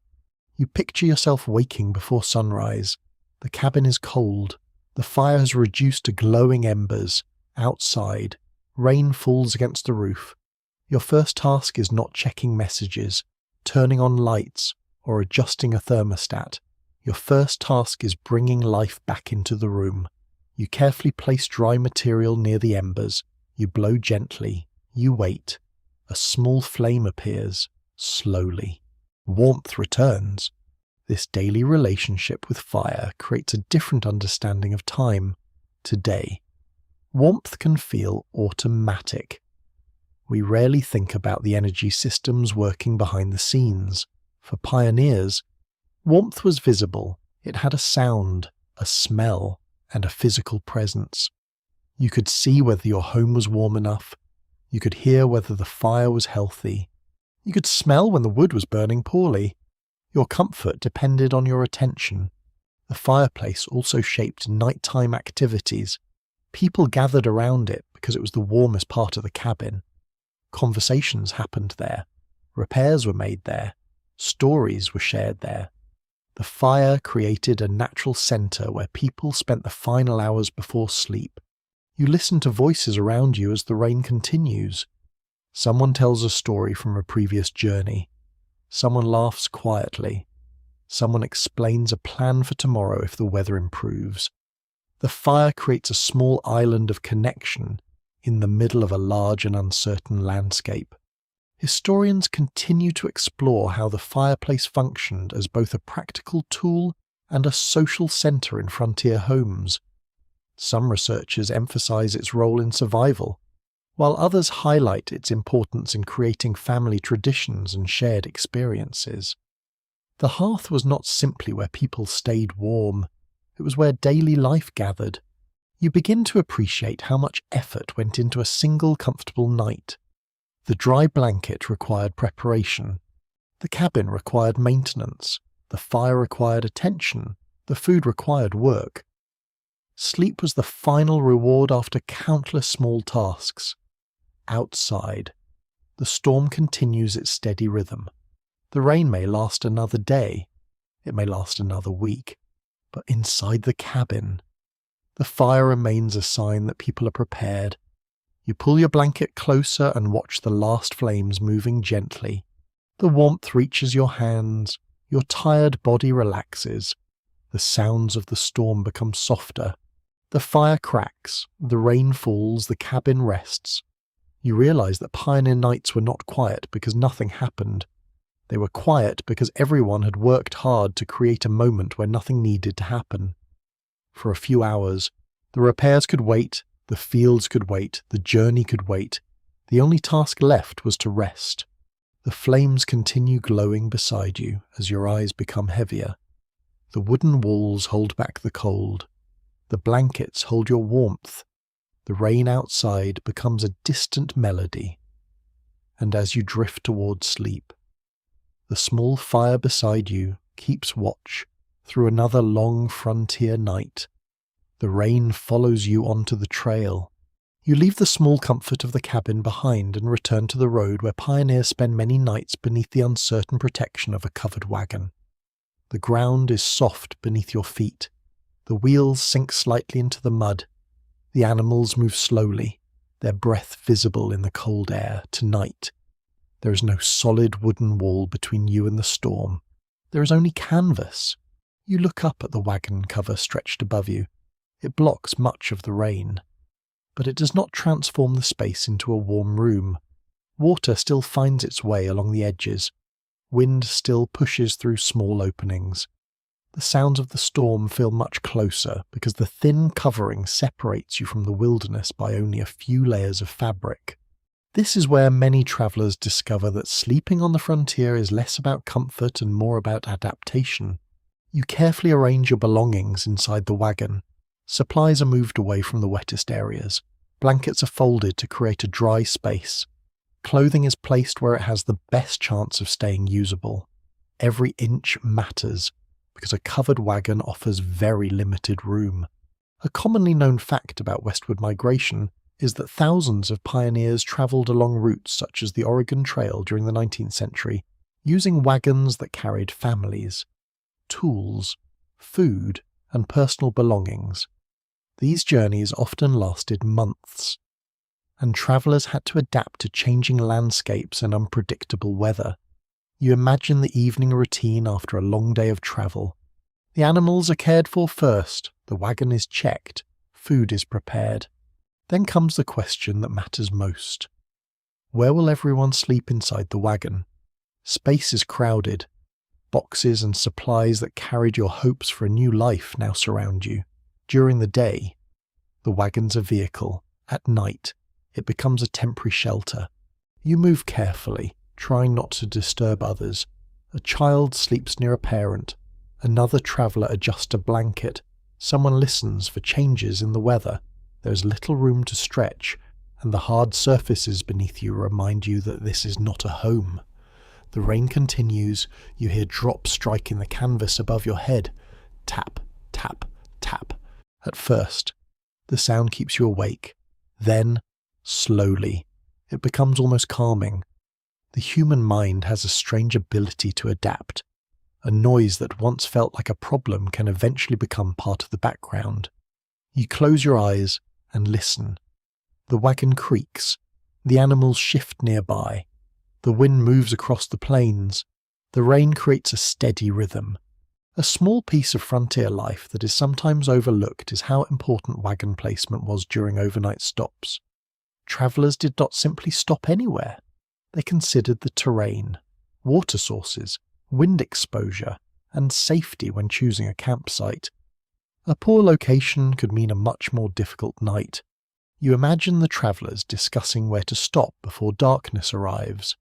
You picture yourself waking before sunrise. The cabin is cold. The fire has reduced to glowing embers. Outside, rain falls against the roof. Your first task is not checking messages, turning on lights, or adjusting a thermostat. Your first task is bringing life back into the room. You carefully place dry material near the embers. You blow gently. You wait. A small flame appears, slowly. Warmth returns. This daily relationship with fire creates a different understanding of time. Today, warmth can feel automatic. We rarely think about the energy systems working behind the scenes. For pioneers, warmth was visible. It had a sound, a smell, and a physical presence. You could see whether your home was warm enough. You could hear whether the fire was healthy. You could smell when the wood was burning poorly. Your comfort depended on your attention. The fireplace also shaped nighttime activities. People gathered around it because it was the warmest part of the cabin. Conversations happened there. Repairs were made there. Stories were shared there. The fire created a natural centre where people spent the final hours before sleep. You listen to voices around you as the rain continues. Someone tells a story from a previous journey. Someone laughs quietly. Someone explains a plan for tomorrow if the weather improves. The fire creates a small island of connection in the middle of a large and uncertain landscape. Historians continue to explore how the fireplace functioned as both a practical tool and a social centre in frontier homes. Some researchers emphasize its role in survival, while others highlight its importance in creating family traditions and shared experiences. The hearth was not simply where people stayed warm, it was where daily life gathered. You begin to appreciate how much effort went into a single comfortable night. The dry blanket required preparation. The cabin required maintenance. The fire required attention. The food required work. Sleep was the final reward after countless small tasks. Outside, the storm continues its steady rhythm. The rain may last another day. It may last another week. But inside the cabin, the fire remains a sign that people are prepared. You pull your blanket closer and watch the last flames moving gently. The warmth reaches your hands. Your tired body relaxes. The sounds of the storm become softer. The fire cracks. The rain falls. The cabin rests. You realize that pioneer nights were not quiet because nothing happened. They were quiet because everyone had worked hard to create a moment where nothing needed to happen. For a few hours, the repairs could wait. The fields could wait, the journey could wait. The only task left was to rest. The flames continue glowing beside you as your eyes become heavier. The wooden walls hold back the cold. The blankets hold your warmth. The rain outside becomes a distant melody. And as you drift toward sleep, the small fire beside you keeps watch through another long frontier night. The rain follows you onto the trail. You leave the small comfort of the cabin behind and return to the road where pioneers spend many nights beneath the uncertain protection of a covered wagon. The ground is soft beneath your feet. The wheels sink slightly into the mud. The animals move slowly, their breath visible in the cold air. Tonight, there is no solid wooden wall between you and the storm. There is only canvas. You look up at the wagon cover stretched above you. It blocks much of the rain, but it does not transform the space into a warm room. Water still finds its way along the edges. Wind still pushes through small openings. The sounds of the storm feel much closer because the thin covering separates you from the wilderness by only a few layers of fabric. This is where many travellers discover that sleeping on the frontier is less about comfort and more about adaptation. You carefully arrange your belongings inside the wagon. Supplies are moved away from the wettest areas. Blankets are folded to create a dry space. Clothing is placed where it has the best chance of staying usable. Every inch matters, because a covered wagon offers very limited room. A commonly known fact about westward migration is that thousands of pioneers travelled along routes such as the Oregon Trail during the 19th century, using wagons that carried families, tools, food, and personal belongings. These journeys often lasted months, and travellers had to adapt to changing landscapes and unpredictable weather. You imagine the evening routine after a long day of travel. The animals are cared for first, the wagon is checked, food is prepared. Then comes the question that matters most. Where will everyone sleep inside the wagon? Space is crowded. Boxes and supplies that carried your hopes for a new life now surround you. During the day, the wagon's a vehicle. At night, it becomes a temporary shelter. You move carefully, trying not to disturb others. A child sleeps near a parent. Another traveller adjusts a blanket. Someone listens for changes in the weather. There is little room to stretch, and the hard surfaces beneath you remind you that this is not a home. The rain continues. You hear drops striking the canvas above your head. Tap, tap, tap. At first, the sound keeps you awake. Then, slowly, it becomes almost calming. The human mind has a strange ability to adapt. A noise that once felt like a problem can eventually become part of the background. You close your eyes and listen. The wagon creaks. The animals shift nearby. The wind moves across the plains. The rain creates a steady rhythm. A small piece of frontier life that is sometimes overlooked is how important wagon placement was during overnight stops. Travellers did not simply stop anywhere. They considered the terrain, water sources, wind exposure, and safety when choosing a campsite. A poor location could mean a much more difficult night. You imagine the travellers discussing where to stop before darkness arrives.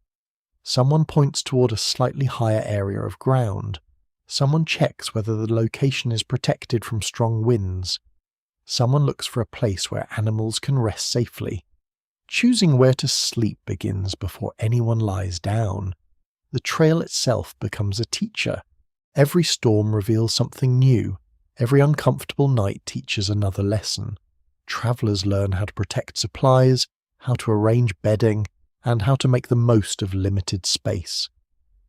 Someone points toward a slightly higher area of ground. Someone checks whether the location is protected from strong winds. Someone looks for a place where animals can rest safely. Choosing where to sleep begins before anyone lies down. The trail itself becomes a teacher. Every storm reveals something new. Every uncomfortable night teaches another lesson. Travellers learn how to protect supplies, how to arrange bedding, and how to make the most of limited space.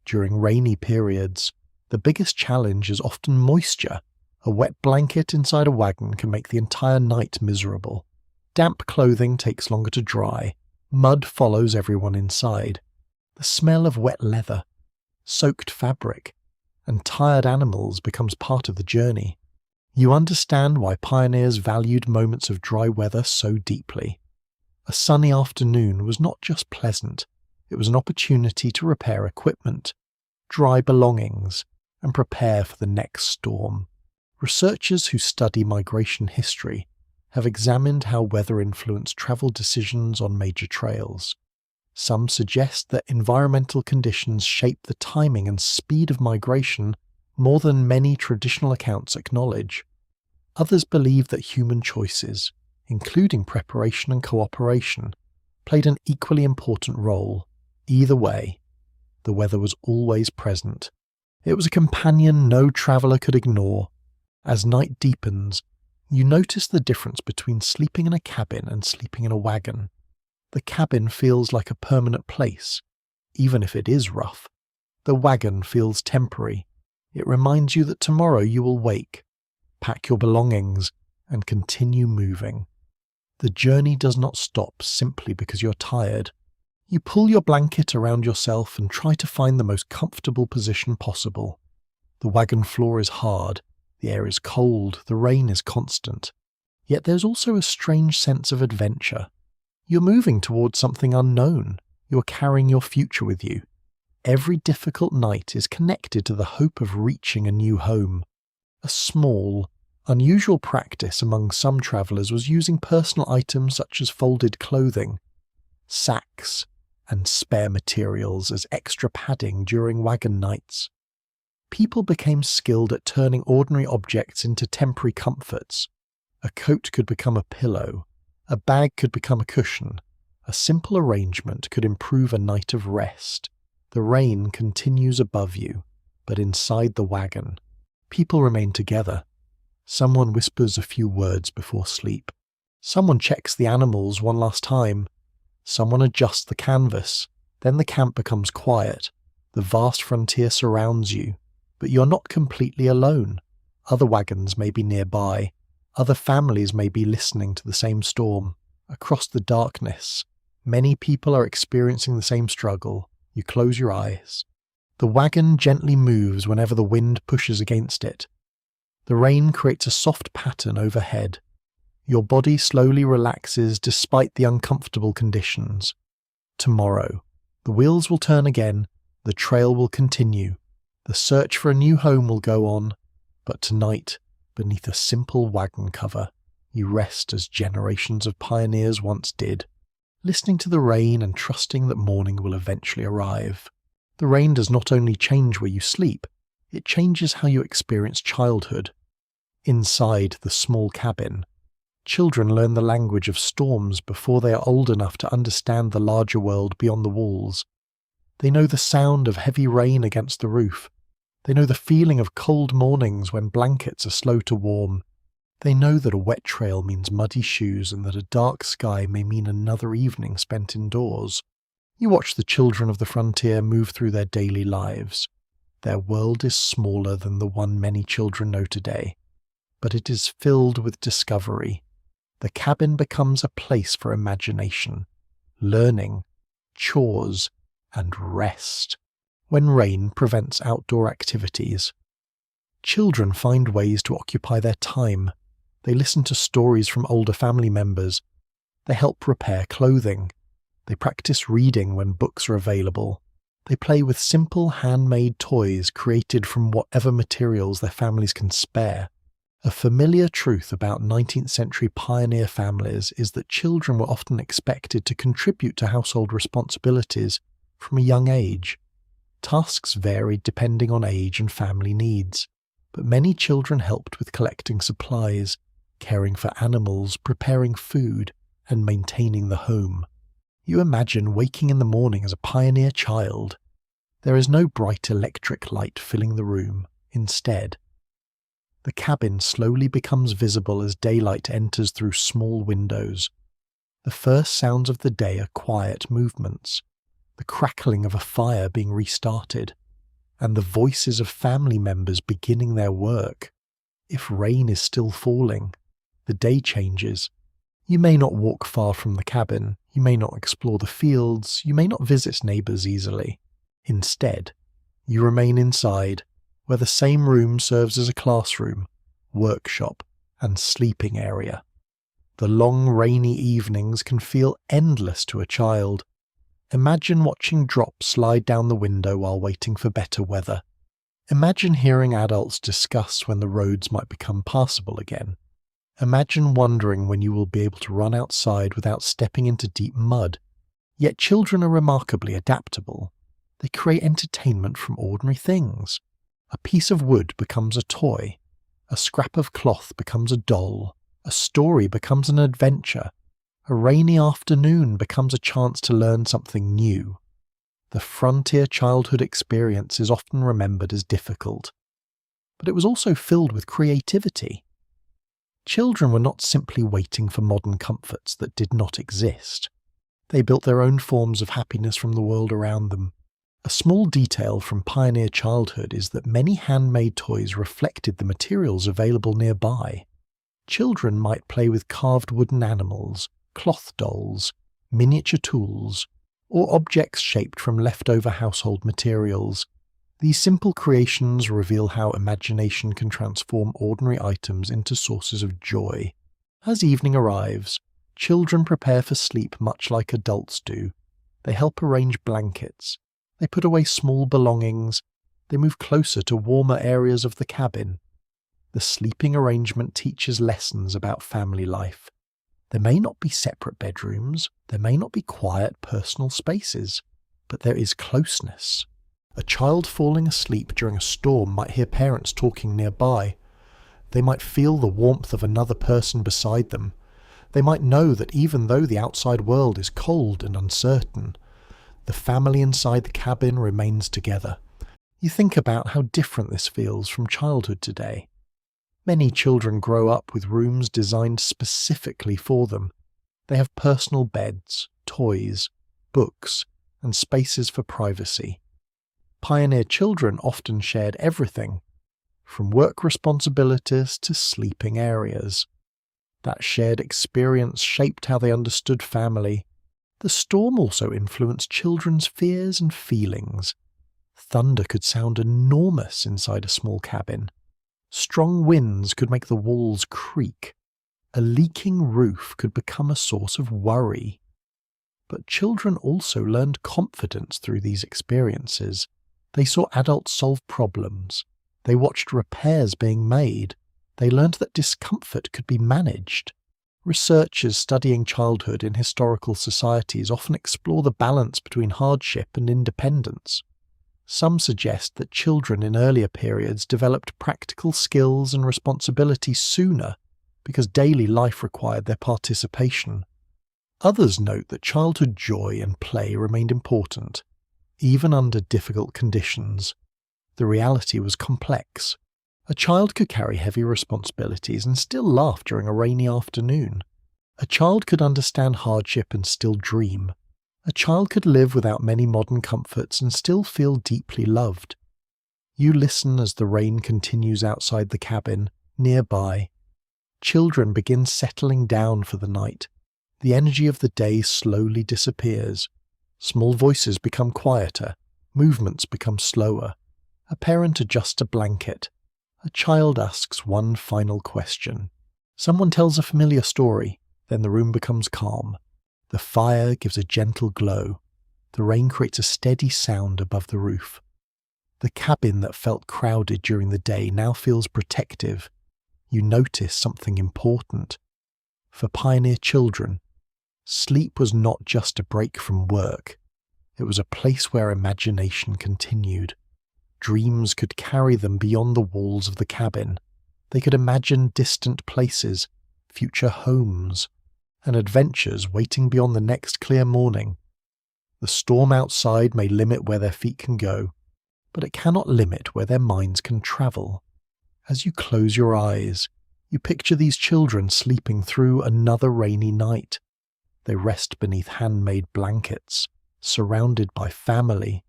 During rainy periods, the biggest challenge is often moisture. A wet blanket inside a wagon can make the entire night miserable. Damp clothing takes longer to dry. Mud follows everyone inside. The smell of wet leather, soaked fabric, and tired animals becomes part of the journey. You understand why pioneers valued moments of dry weather so deeply. A sunny afternoon was not just pleasant, it was an opportunity to repair equipment, dry belongings, and prepare for the next storm. Researchers who study migration history have examined how weather influenced travel decisions on major trails. Some suggest that environmental conditions shape the timing and speed of migration more than many traditional accounts acknowledge. Others believe that human choices, including preparation and cooperation, played an equally important role. Either way, the weather was always present. It was a companion no traveller could ignore. As night deepens, you notice the difference between sleeping in a cabin and sleeping in a wagon. The cabin feels like a permanent place, even if it is rough. The wagon feels temporary. It reminds you that tomorrow you will wake, pack your belongings, and continue moving. The journey does not stop simply because you're tired. You pull your blanket around yourself and try to find the most comfortable position possible. The wagon floor is hard, the air is cold, the rain is constant. Yet there's also a strange sense of adventure. You're moving towards something unknown. You're carrying your future with you. Every difficult night is connected to the hope of reaching a new home. A small, unusual practice among some travellers was using personal items such as folded clothing, sacks, and spare materials as extra padding during wagon nights. People became skilled at turning ordinary objects into temporary comforts. A coat could become a pillow, a bag could become a cushion. A simple arrangement could improve a night of rest. The rain continues above you, but inside the wagon, people remain together. Someone whispers a few words before sleep. Someone checks the animals one last time. Someone adjusts the canvas. Then the camp becomes quiet. The vast frontier surrounds you, but you're not completely alone. Other wagons may be nearby. Other families may be listening to the same storm. Across the darkness, many people are experiencing the same struggle. You close your eyes. The wagon gently moves whenever the wind pushes against it. The rain creates a soft pattern overhead. Your body slowly relaxes despite the uncomfortable conditions. Tomorrow, the wheels will turn again, the trail will continue, the search for a new home will go on, but tonight, beneath a simple wagon cover, you rest as generations of pioneers once did, listening to the rain and trusting that morning will eventually arrive. The rain does not only change where you sleep, it changes how you experience childhood. Inside the small cabin, children learn the language of storms before they are old enough to understand the larger world beyond the walls. They know the sound of heavy rain against the roof. They know the feeling of cold mornings when blankets are slow to warm. They know that a wet trail means muddy shoes and that a dark sky may mean another evening spent indoors. You watch the children of the frontier move through their daily lives. Their world is smaller than the one many children know today, but it is filled with discovery. The cabin becomes a place for imagination, learning, chores, and rest. When rain prevents outdoor activities, children find ways to occupy their time. They listen to stories from older family members. They help repair clothing. They practice reading when books are available. They play with simple handmade toys created from whatever materials their families can spare. A familiar truth about 19th century pioneer families is that children were often expected to contribute to household responsibilities from a young age. Tasks varied depending on age and family needs, but many children helped with collecting supplies, caring for animals, preparing food, and maintaining the home. You imagine waking in the morning as a pioneer child. There is no bright electric light filling the room. Instead, the cabin slowly becomes visible as daylight enters through small windows. The first sounds of the day are quiet movements, the crackling of a fire being restarted, and the voices of family members beginning their work. If rain is still falling, the day changes. You may not walk far from the cabin, you may not explore the fields, you may not visit neighbours easily. Instead, you remain inside, where the same room serves as a classroom, workshop, and sleeping area. The long rainy evenings can feel endless to a child. Imagine watching drops slide down the window while waiting for better weather. Imagine hearing adults discuss when the roads might become passable again. Imagine wondering when you will be able to run outside without stepping into deep mud. Yet children are remarkably adaptable. They create entertainment from ordinary things. A piece of wood becomes a toy. A scrap of cloth becomes a doll. A story becomes an adventure. A rainy afternoon becomes a chance to learn something new. The frontier childhood experience is often remembered as difficult, but it was also filled with creativity. Children were not simply waiting for modern comforts that did not exist. They built their own forms of happiness from the world around them. A small detail from pioneer childhood is that many handmade toys reflected the materials available nearby. Children might play with carved wooden animals, cloth dolls, miniature tools, or objects shaped from leftover household materials. These simple creations reveal how imagination can transform ordinary items into sources of joy. As evening arrives, children prepare for sleep much like adults do. They help arrange blankets. They put away small belongings. They move closer to warmer areas of the cabin. The sleeping arrangement teaches lessons about family life. There may not be separate bedrooms, there may not be quiet personal spaces, but there is closeness. A child falling asleep during a storm might hear parents talking nearby. They might feel the warmth of another person beside them. They might know that even though the outside world is cold and uncertain, the family inside the cabin remains together. You think about how different this feels from childhood today. Many children grow up with rooms designed specifically for them. They have personal beds, toys, books, and spaces for privacy. Pioneer children often shared everything, from work responsibilities to sleeping areas. That shared experience shaped how they understood family. The storm also influenced children's fears and feelings. Thunder could sound enormous inside a small cabin. Strong winds could make the walls creak. A leaking roof could become a source of worry. But children also learned confidence through these experiences. They saw adults solve problems. They watched repairs being made. They learned that discomfort could be managed. Researchers studying childhood in historical societies often explore the balance between hardship and independence. Some suggest that children in earlier periods developed practical skills and responsibilities sooner because daily life required their participation. Others note that childhood joy and play remained important, even under difficult conditions. The reality was complex. A child could carry heavy responsibilities and still laugh during a rainy afternoon. A child could understand hardship and still dream. A child could live without many modern comforts and still feel deeply loved. You listen as the rain continues outside the cabin, nearby. Children begin settling down for the night. The energy of the day slowly disappears. Small voices become quieter. Movements become slower. A parent adjusts a blanket. A child asks one final question. Someone tells a familiar story. Then the room becomes calm. The fire gives a gentle glow. The rain creates a steady sound above the roof. The cabin that felt crowded during the day now feels protective. You notice something important. For pioneer children, sleep was not just a break from work. It was a place where imagination continued. Dreams could carry them beyond the walls of the cabin. They could imagine distant places, future homes, and adventures waiting beyond the next clear morning. The storm outside may limit where their feet can go, but it cannot limit where their minds can travel. As you close your eyes, you picture these children sleeping through another rainy night. They rest beneath handmade blankets, surrounded by family,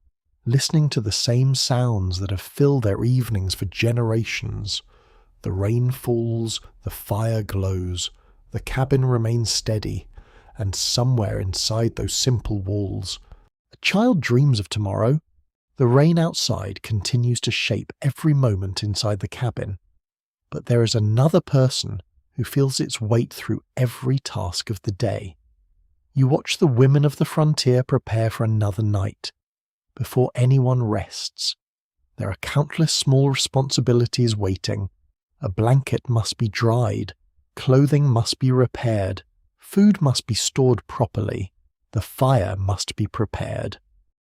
listening to the same sounds that have filled their evenings for generations. The rain falls, the fire glows, the cabin remains steady, and somewhere inside those simple walls, a child dreams of tomorrow. The rain outside continues to shape every moment inside the cabin, but there is another person who feels its weight through every task of the day. You watch the women of the frontier prepare for another night. Before anyone rests, there are countless small responsibilities waiting. A blanket must be dried, clothing must be repaired, food must be stored properly, the fire must be prepared.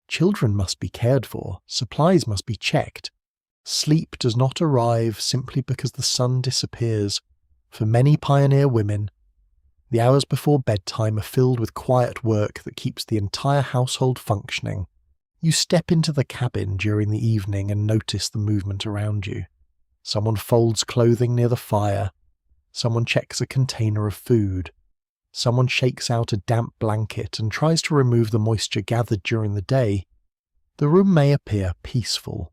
Children must be cared for, supplies must be checked. Sleep does not arrive simply because the sun disappears. For many pioneer women, the hours before bedtime are filled with quiet work that keeps the entire household functioning. You step into the cabin during the evening and notice the movement around you. Someone folds clothing near the fire. Someone checks a container of food. Someone shakes out a damp blanket and tries to remove the moisture gathered during the day. The room may appear peaceful,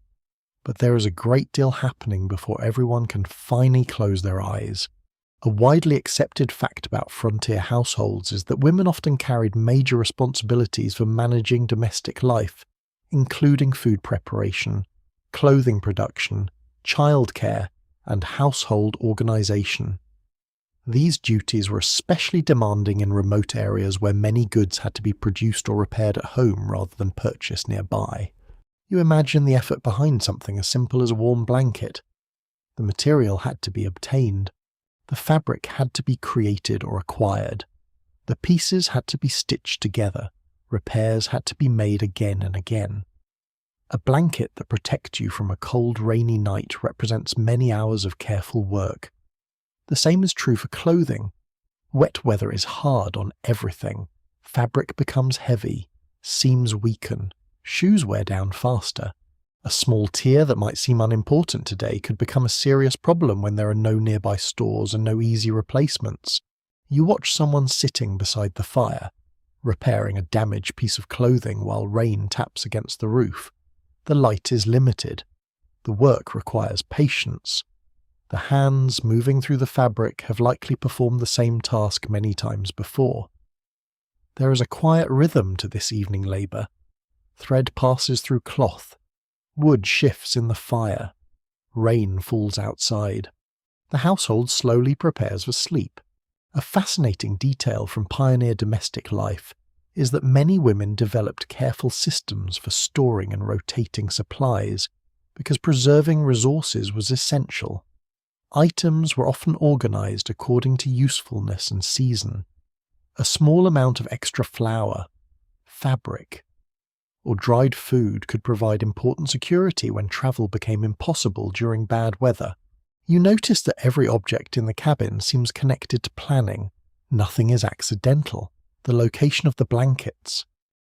but there is a great deal happening before everyone can finally close their eyes. A widely accepted fact about frontier households is that women often carried major responsibilities for managing domestic life, including food preparation, clothing production, childcare, and household organization. These duties were especially demanding in remote areas where many goods had to be produced or repaired at home rather than purchased nearby. You imagine the effort behind something as simple as a warm blanket. The material had to be obtained. The fabric had to be created or acquired. The pieces had to be stitched together. Repairs had to be made again and again. A blanket that protects you from a cold, rainy night represents many hours of careful work. The same is true for clothing. Wet weather is hard on everything. Fabric becomes heavy, seams weaken, shoes wear down faster. A small tear that might seem unimportant today could become a serious problem when there are no nearby stores and no easy replacements. You watch someone sitting beside the fire, repairing a damaged piece of clothing while rain taps against the roof. The light is limited. The work requires patience. The hands moving through the fabric have likely performed the same task many times before. There is a quiet rhythm to this evening labour. Thread passes through cloth. Wood shifts in the fire. Rain falls outside. The household slowly prepares for sleep. A fascinating detail from pioneer domestic life is that many women developed careful systems for storing and rotating supplies because preserving resources was essential. Items were often organised according to usefulness and season. A small amount of extra flour, fabric, or dried food could provide important security when travel became impossible during bad weather. You notice that every object in the cabin seems connected to planning. Nothing is accidental. The location of the blankets,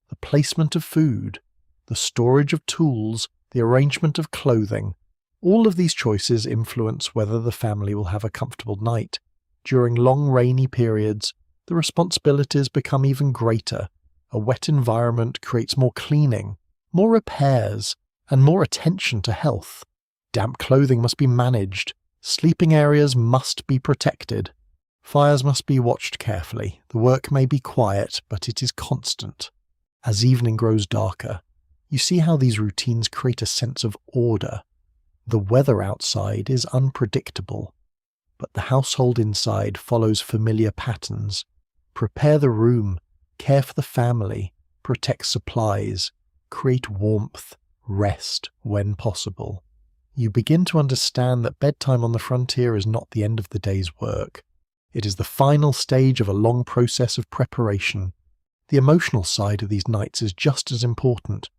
the placement of food, the storage of tools, the arrangement of clothing, all of these choices influence whether the family will have a comfortable night. During long rainy periods, the responsibilities become even greater. A wet environment creates more cleaning, more repairs, and more attention to health. Damp clothing must be managed. Sleeping areas must be protected. Fires must be watched carefully. The work may be quiet, but it is constant. As evening grows darker, you see how these routines create a sense of order. The weather outside is unpredictable, but the household inside follows familiar patterns. Prepare the room, care for the family, protect supplies, create warmth, rest when possible. You begin to understand that bedtime on the frontier is not the end of the day's work. It is the final stage of a long process of preparation. The emotional side of these nights is just as important.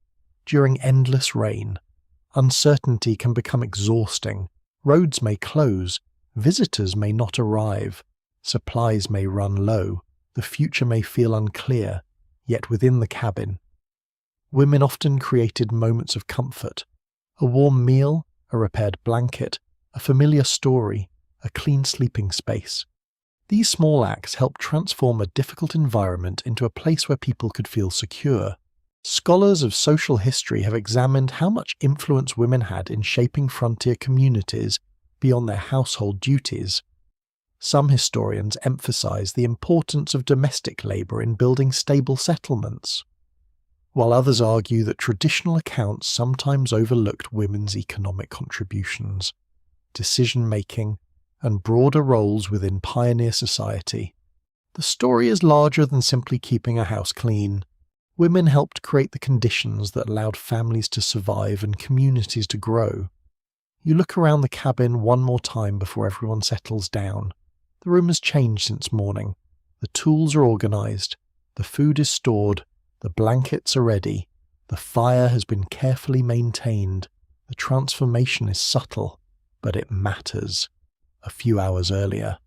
During endless rain, uncertainty can become exhausting. Roads may close, visitors may not arrive, supplies may run low, the future may feel unclear, yet within the cabin, women often created moments of comfort. A warm meal, a repaired blanket, a familiar story, a clean sleeping space. These small acts help transform a difficult environment into a place where people could feel secure. Scholars of social history have examined how much influence women had in shaping frontier communities beyond their household duties. Some historians emphasize the importance of domestic labor in building stable settlements, while others argue that traditional accounts sometimes overlooked women's economic contributions, decision-making, and broader roles within pioneer society. The story is larger than simply keeping a house clean. Women helped create the conditions that allowed families to survive and communities to grow. You look around the cabin one more time before everyone settles down. The room has changed since morning. The tools are organised. The food is stored. The blankets are ready. The fire has been carefully maintained. The transformation is subtle, but it matters. A few hours earlier,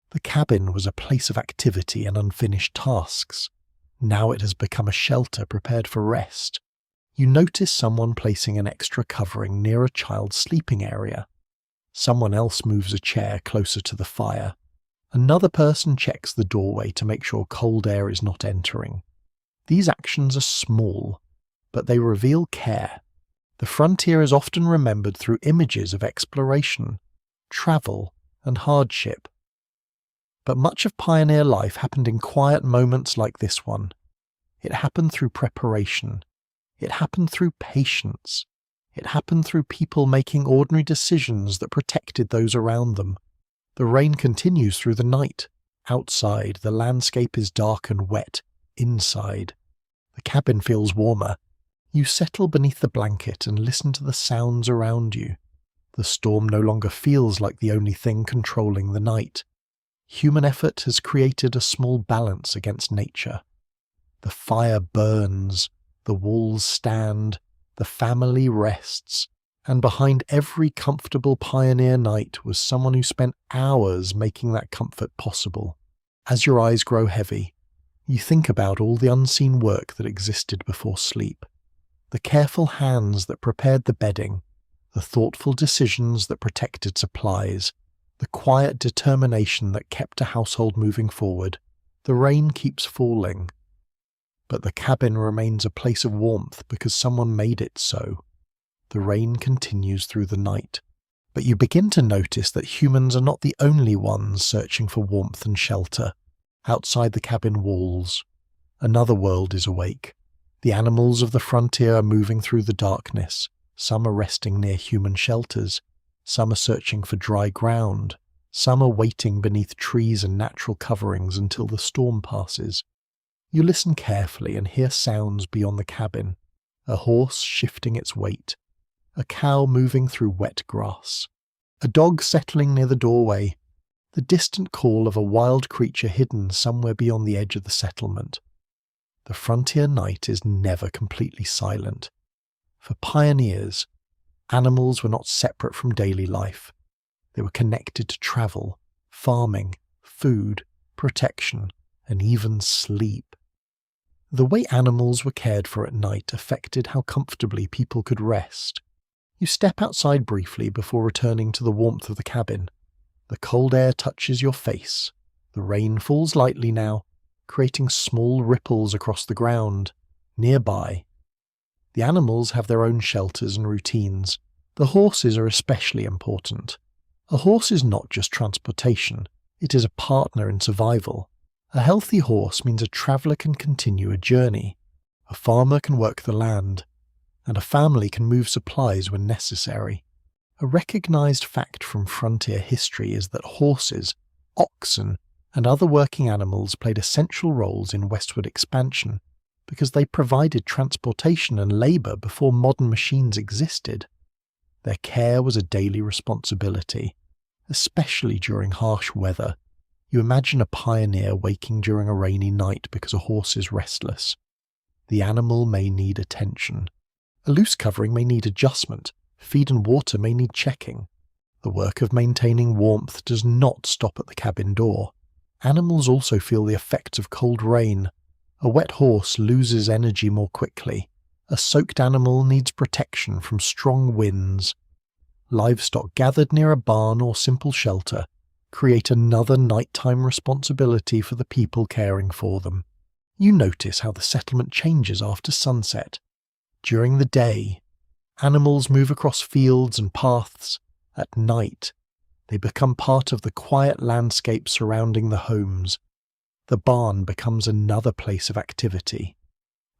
the cabin was a place of activity and unfinished tasks. Now it has become a shelter prepared for rest. You notice someone placing an extra covering near a child's sleeping area. Someone else moves a chair closer to the fire. Another person checks the doorway to make sure cold air is not entering. These actions are small, but they reveal care. The frontier is often remembered through images of exploration, travel, and hardship. But much of pioneer life happened in quiet moments like this one. It happened through preparation. It happened through patience. It happened through people making ordinary decisions that protected those around them. The rain continues through the night. Outside, the landscape is dark and wet. Inside, the cabin feels warmer. You settle beneath the blanket and listen to the sounds around you. The storm no longer feels like the only thing controlling the night. Human effort has created a small balance against nature. The fire burns, the walls stand, The family rests, and behind every comfortable pioneer night was someone who spent hours making that comfort possible. As your eyes grow heavy, you think about all the unseen work that existed before sleep. The careful hands that prepared the bedding, the thoughtful decisions that protected supplies, the quiet determination that kept a household moving forward. The rain keeps falling, but the cabin remains a place of warmth because someone made it so. The rain continues through the night, but you begin to notice that humans are not the only ones searching for warmth and shelter. Outside the cabin walls, another world is awake. The animals of the frontier are moving through the darkness. Some are resting near human shelters. Some are searching for dry ground. Some are waiting beneath trees and natural coverings until the storm passes. You listen carefully and hear sounds beyond the cabin. A horse shifting its weight. A cow moving through wet grass. A dog settling near the doorway. The distant call of a wild creature hidden somewhere beyond the edge of the settlement. The frontier night is never completely silent. For pioneers, animals were not separate from daily life. They were connected to travel, farming, food, protection, and even sleep. The way animals were cared for at night affected how comfortably people could rest. You step outside briefly before returning to the warmth of the cabin. The cold air touches your face. The rain falls lightly now, creating small ripples across the ground. Nearby, the animals have their own shelters and routines. The horses are especially important. A horse is not just transportation, it is a partner in survival. A healthy horse means a traveller can continue a journey, a farmer can work the land, and a family can move supplies when necessary. A recognised fact from frontier history is that horses, oxen, and other working animals played essential roles in westward expansion because they provided transportation and labour before modern machines existed. Their care was a daily responsibility, especially during harsh weather. You imagine a pioneer waking during a rainy night because a horse is restless. The animal may need attention. A loose covering may need adjustment. Feed and water may need checking. The work of maintaining warmth does not stop at the cabin door. Animals also feel the effects of cold rain. A wet horse loses energy more quickly. A soaked animal needs protection from strong winds. Livestock gathered near a barn or simple shelter create another nighttime responsibility for the people caring for them. You notice how the settlement changes after sunset. During the day, animals move across fields and paths. At night, they become part of the quiet landscape surrounding the homes. The barn becomes another place of activity.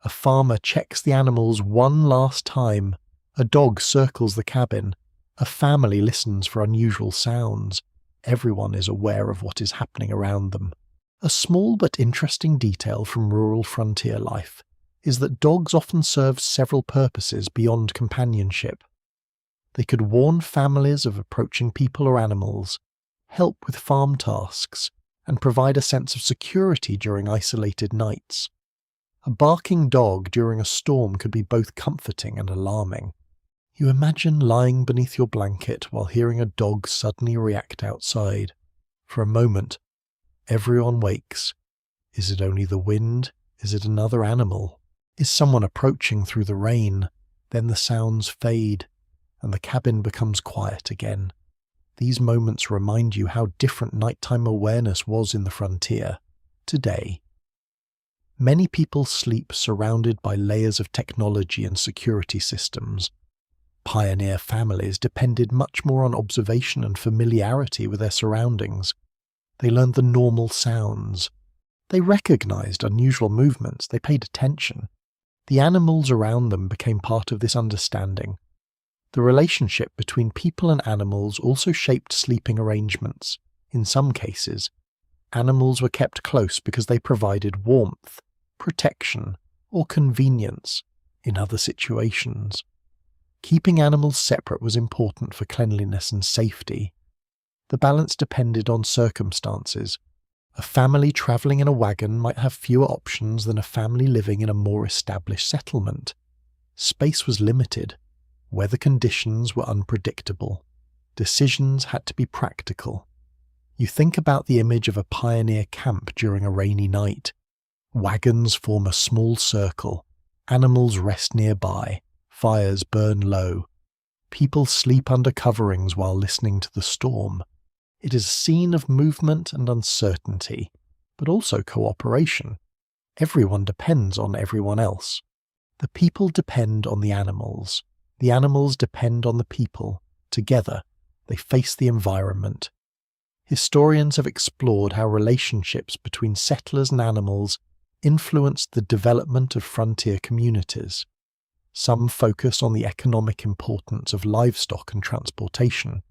A farmer checks the animals one last time. A dog circles the cabin. A family listens for unusual sounds. Everyone is aware of what is happening around them. A small but interesting detail from rural frontier life is that dogs often serve several purposes beyond companionship. They could warn families of approaching people or animals, help with farm tasks, and provide a sense of security during isolated nights. A barking dog during a storm could be both comforting and alarming. You imagine lying beneath your blanket while hearing a dog suddenly react outside. For a moment, everyone wakes. Is it only the wind? Is it another animal? Is someone approaching through the rain? Then the sounds fade, and the cabin becomes quiet again. These moments remind you how different nighttime awareness was in the frontier. Today, many people sleep surrounded by layers of technology and security systems. Pioneer families depended much more on observation and familiarity with their surroundings. They learned the normal sounds. They recognized unusual movements. They paid attention. The animals around them became part of this understanding. The relationship between people and animals also shaped sleeping arrangements. In some cases, animals were kept close because they provided warmth, protection, or convenience. In other situations, keeping animals separate was important for cleanliness and safety. The balance depended on circumstances. A family travelling in a wagon might have fewer options than a family living in a more established settlement. Space was limited. Weather conditions were unpredictable. Decisions had to be practical. You think about the image of a pioneer camp during a rainy night. Wagons form a small circle. Animals rest nearby. Fires burn low. People sleep under coverings while listening to the storm. It is a scene of movement and uncertainty, but also cooperation. Everyone depends on everyone else. The people depend on the animals. The animals depend on the people. Together, they face the environment. Historians have explored how relationships between settlers and animals influenced the development of frontier communities. Some focus on the economic importance of livestock and transportation.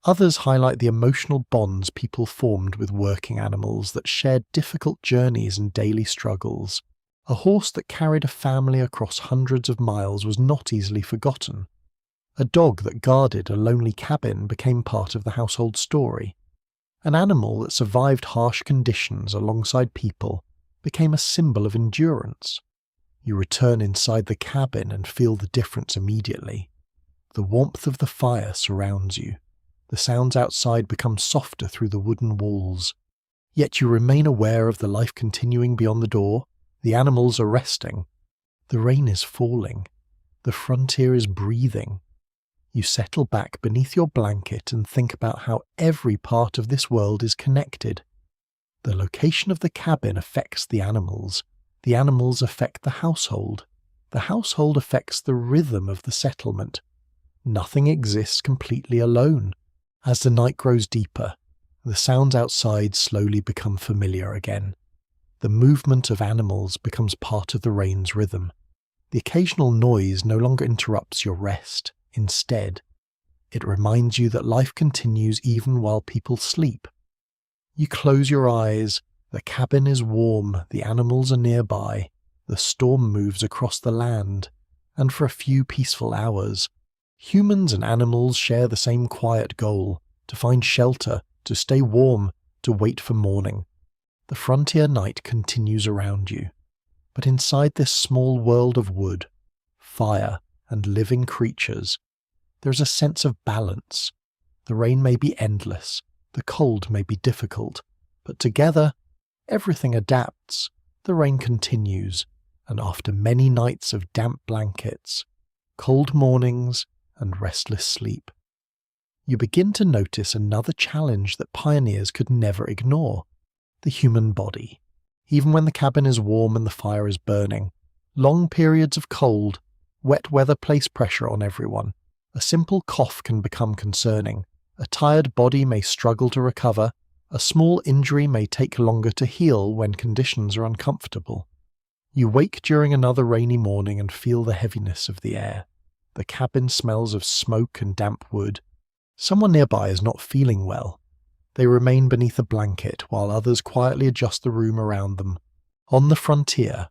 Others highlight the emotional bonds people formed with working animals that shared difficult journeys and daily struggles. A horse that carried a family across hundreds of miles was not easily forgotten. A dog that guarded a lonely cabin became part of the household story. An animal that survived harsh conditions alongside people became a symbol of endurance. You return inside the cabin and feel the difference immediately. The warmth of the fire surrounds you. The sounds outside become softer through the wooden walls. Yet you remain aware of the life continuing beyond the door. The animals are resting. The rain is falling. The frontier is breathing. You settle back beneath your blanket and think about how every part of this world is connected. The location of the cabin affects the animals. The animals affect the household. The household affects the rhythm of the settlement. Nothing exists completely alone. As the night grows deeper, the sounds outside slowly become familiar again. The movement of animals becomes part of the rain's rhythm. The occasional noise no longer interrupts your rest. Instead, it reminds you that life continues even while people sleep. You close your eyes. The cabin is warm, the animals are nearby, the storm moves across the land, and for a few peaceful hours, humans and animals share the same quiet goal: to find shelter, to stay warm, to wait for morning. The frontier night continues around you, but inside this small world of wood, fire, and living creatures, there is a sense of balance. The rain may be endless, the cold may be difficult, but together, everything adapts. The rain continues, and after many nights of damp blankets, cold mornings, and restless sleep, you begin to notice another challenge that pioneers could never ignore: the human body. Even when the cabin is warm and the fire is burning, long periods of cold, wet weather place pressure on everyone. A simple cough can become concerning. A tired body may struggle to recover. A small injury may take longer to heal when conditions are uncomfortable. You wake during another rainy morning and feel the heaviness of the air. The cabin smells of smoke and damp wood. Someone nearby is not feeling well. They remain beneath a blanket while others quietly adjust the room around them. On the frontier,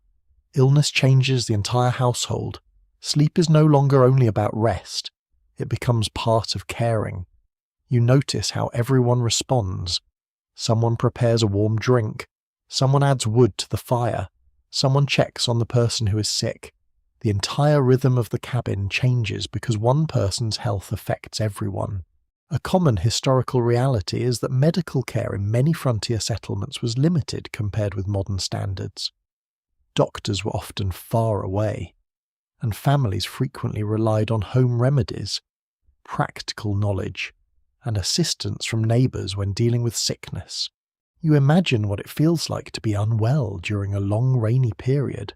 illness changes the entire household. Sleep is no longer only about rest. It becomes part of caring. You notice how everyone responds. Someone prepares a warm drink. Someone adds wood to the fire. Someone checks on the person who is sick. The entire rhythm of the cabin changes because one person's health affects everyone. A common historical reality is that medical care in many frontier settlements was limited compared with modern standards. Doctors were often far away, and families frequently relied on home remedies, practical knowledge, and assistance from neighbours when dealing with sickness. You imagine what it feels like to be unwell during a long rainy period.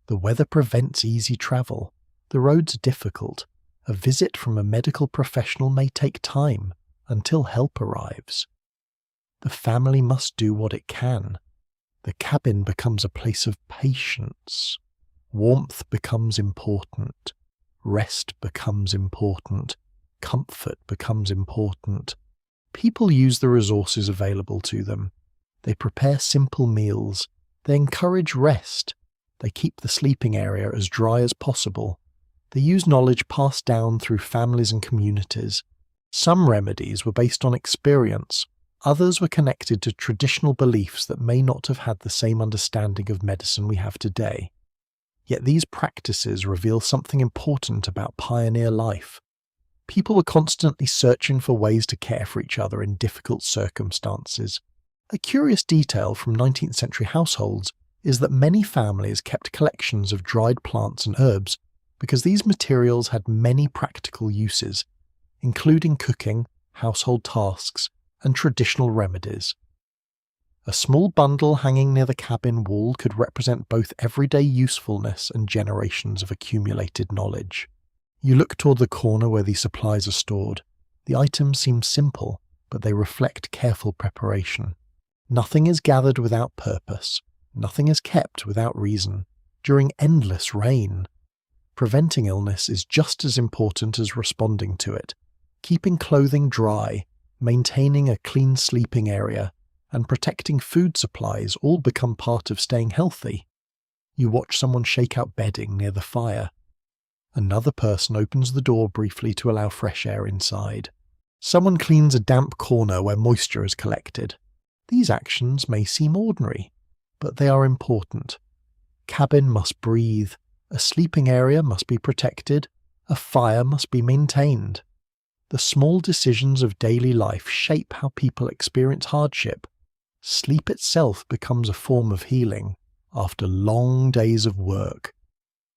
The weather prevents easy travel. The roads are difficult. A visit from a medical professional may take time until help arrives. The family must do what it can. The cabin becomes a place of patience. Warmth becomes important. Rest becomes important. Comfort becomes important. People use the resources available to them. They prepare simple meals. They encourage rest. They keep the sleeping area as dry as possible. They use knowledge passed down through families and communities. Some remedies were based on experience. Others were connected to traditional beliefs that may not have had the same understanding of medicine we have today. Yet these practices reveal something important about pioneer life. People were constantly searching for ways to care for each other in difficult circumstances. A curious detail from 19th century households is that many families kept collections of dried plants and herbs because these materials had many practical uses, including cooking, household tasks, and traditional remedies. A small bundle hanging near the cabin wall could represent both everyday usefulness and generations of accumulated knowledge. You look toward the corner where these supplies are stored. The items seem simple, but they reflect careful preparation. Nothing is gathered without purpose. Nothing is kept without reason. During endless rain, preventing illness is just as important as responding to it. Keeping clothing dry, maintaining a clean sleeping area, and protecting food supplies all become part of staying healthy. You watch someone shake out bedding near the fire. Another person opens the door briefly to allow fresh air inside. Someone cleans a damp corner where moisture is collected. These actions may seem ordinary, but they are important. Cabin must breathe, a sleeping area must be protected, a fire must be maintained. The small decisions of daily life shape how people experience hardship. Sleep itself becomes a form of healing after long days of work.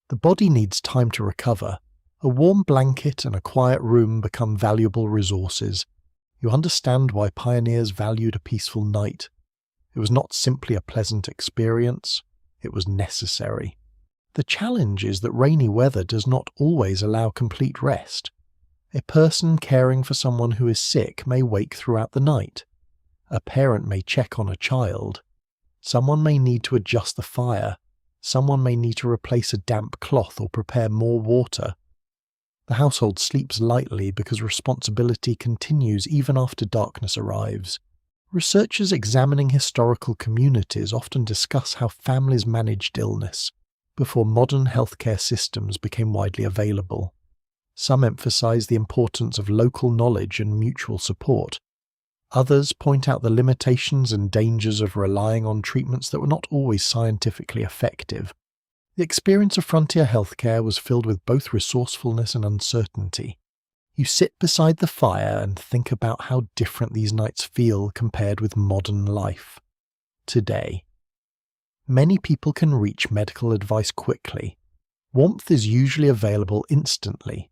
The body needs time to recover. A warm blanket and a quiet room become valuable resources. You understand why pioneers valued a peaceful night. It was not simply a pleasant experience, it was necessary. The challenge is that rainy weather does not always allow complete rest. A person caring for someone who is sick may wake throughout the night. A parent may check on a child. Someone may need to adjust the fire. Someone may need to replace a damp cloth or prepare more water. The household sleeps lightly because responsibility continues even after darkness arrives. Researchers examining historical communities often discuss how families managed illness before modern healthcare systems became widely available. Some emphasize the importance of local knowledge and mutual support. Others point out the limitations and dangers of relying on treatments that were not always scientifically effective. The experience of frontier healthcare was filled with both resourcefulness and uncertainty. You sit beside the fire and think about how different these nights feel compared with modern life. Today, many people can reach medical advice quickly. Warmth is usually available instantly.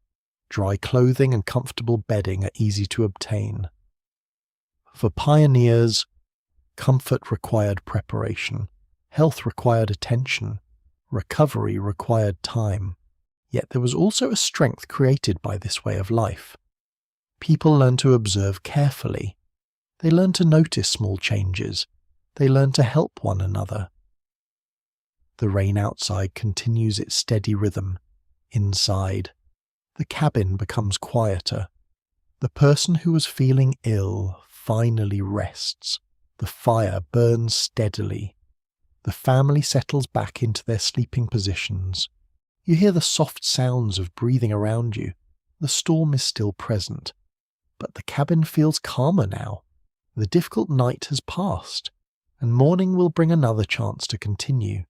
Dry clothing and comfortable bedding are easy to obtain. For pioneers, comfort required preparation, health required attention, recovery required time. Yet there was also a strength created by this way of life. People learn to observe carefully. They learn to notice small changes. They learn to help one another. The rain outside continues its steady rhythm. Inside, the cabin becomes quieter. The person who was feeling ill finally rests. The fire burns steadily. The family settles back into their sleeping positions. You hear the soft sounds of breathing around you. The storm is still present, but the cabin feels calmer now. The difficult night has passed, and morning will bring another chance to continue.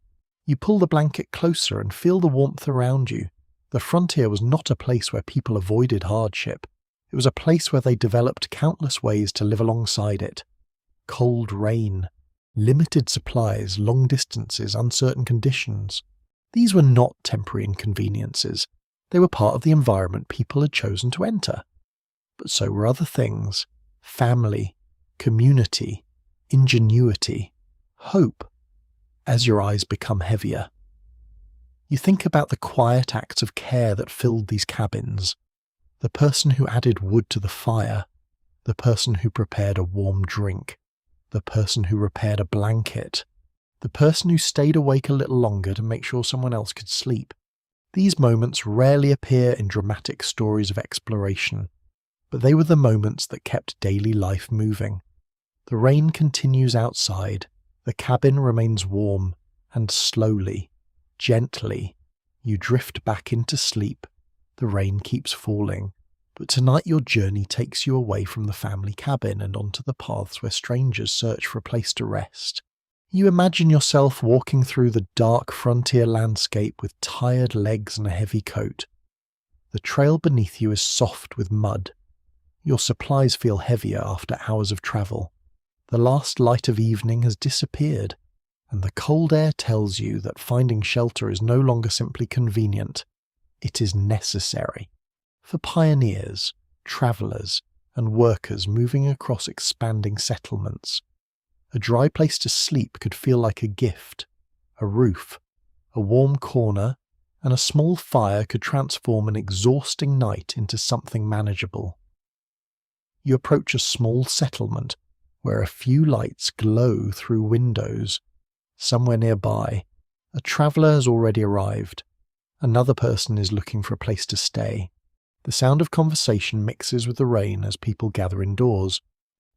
You pull the blanket closer and feel the warmth around you. The frontier was not a place where people avoided hardship. It was a place where they developed countless ways to live alongside it. Cold rain, limited supplies, long distances, uncertain conditions. These were not temporary inconveniences. They were part of the environment people had chosen to enter. But so were other things: family, community, ingenuity, hope. As your eyes become heavier, you think about the quiet acts of care that filled these cabins. The person who added wood to the fire, the person who prepared a warm drink, the person who repaired a blanket, the person who stayed awake a little longer to make sure someone else could sleep. These moments rarely appear in dramatic stories of exploration, but they were the moments that kept daily life moving. The rain continues outside, the cabin remains warm, and slowly, gently, you drift back into sleep. The rain keeps falling, but tonight your journey takes you away from the family cabin and onto the paths where strangers search for a place to rest. You imagine yourself walking through the dark frontier landscape with tired legs and a heavy coat. The trail beneath you is soft with mud. Your supplies feel heavier after hours of travel. The last light of evening has disappeared, and the cold air tells you that finding shelter is no longer simply convenient. It is necessary. For pioneers, travellers, and workers moving across expanding settlements, a dry place to sleep could feel like a gift. A roof, a warm corner, and a small fire could transform an exhausting night into something manageable. You approach a small settlement where a few lights glow through windows. Somewhere nearby, a traveller has already arrived. Another person is looking for a place to stay. The sound of conversation mixes with the rain as people gather indoors.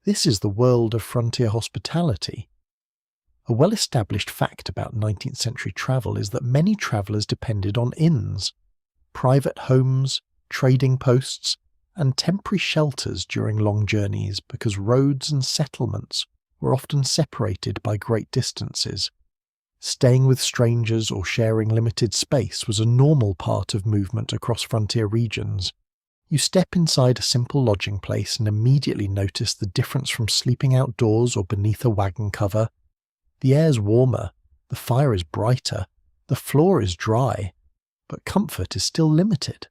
This is the world of frontier hospitality. A well-established fact about 19th century travel is that many travellers depended on inns, private homes, trading posts, and temporary shelters during long journeys because roads and settlements were often separated by great distances. Staying with strangers or sharing limited space was a normal part of movement across frontier regions. You step inside a simple lodging place and immediately notice the difference from sleeping outdoors or beneath a wagon cover. The air's warmer, the fire is brighter, the floor is dry, but comfort is still limited.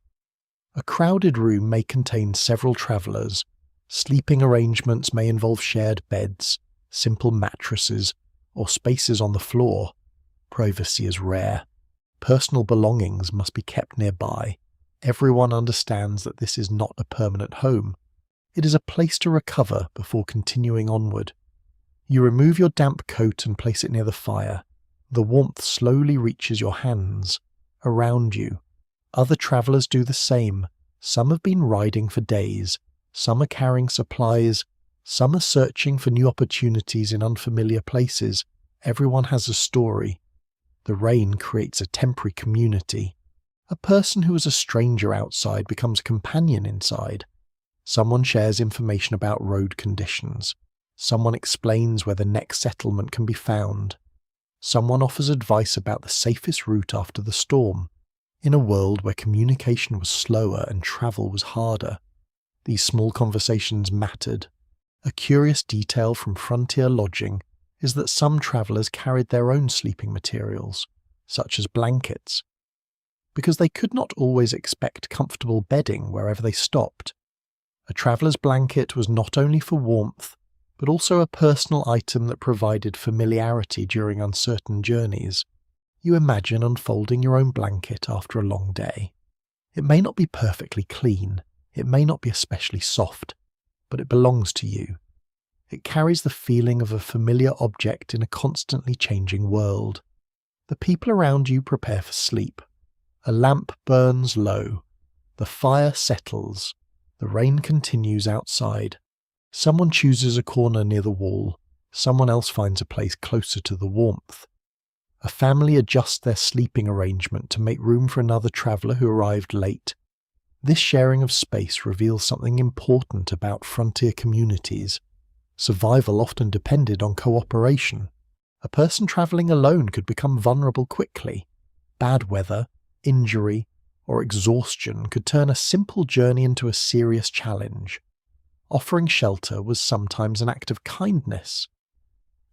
A crowded room may contain several travellers. Sleeping arrangements may involve shared beds, simple mattresses, or spaces on the floor. Privacy is rare. Personal belongings must be kept nearby. Everyone understands that this is not a permanent home. It is a place to recover before continuing onward. You remove your damp coat and place it near the fire. The warmth slowly reaches your hands. Around you, other travellers do the same. Some have been riding for days. Some are carrying supplies. Some are searching for new opportunities in unfamiliar places. Everyone has a story. The rain creates a temporary community. A person who is a stranger outside becomes a companion inside. Someone shares information about road conditions. Someone explains where the next settlement can be found. Someone offers advice about the safest route after the storm. In a world where communication was slower and travel was harder, these small conversations mattered. A curious detail from frontier lodging is that some travellers carried their own sleeping materials, such as blankets, because they could not always expect comfortable bedding wherever they stopped. A traveller's blanket was not only for warmth, but also a personal item that provided familiarity during uncertain journeys. You imagine unfolding your own blanket after a long day. It may not be perfectly clean, it may not be especially soft, but it belongs to you. It carries the feeling of a familiar object in a constantly changing world. The people around you prepare for sleep. A lamp burns low. The fire settles. The rain continues outside. Someone chooses a corner near the wall. Someone else finds a place closer to the warmth. A family adjusts their sleeping arrangement to make room for another traveller who arrived late. This sharing of space reveals something important about frontier communities. Survival often depended on cooperation. A person travelling alone could become vulnerable quickly. Bad weather, injury, or exhaustion could turn a simple journey into a serious challenge. Offering shelter was sometimes an act of kindness,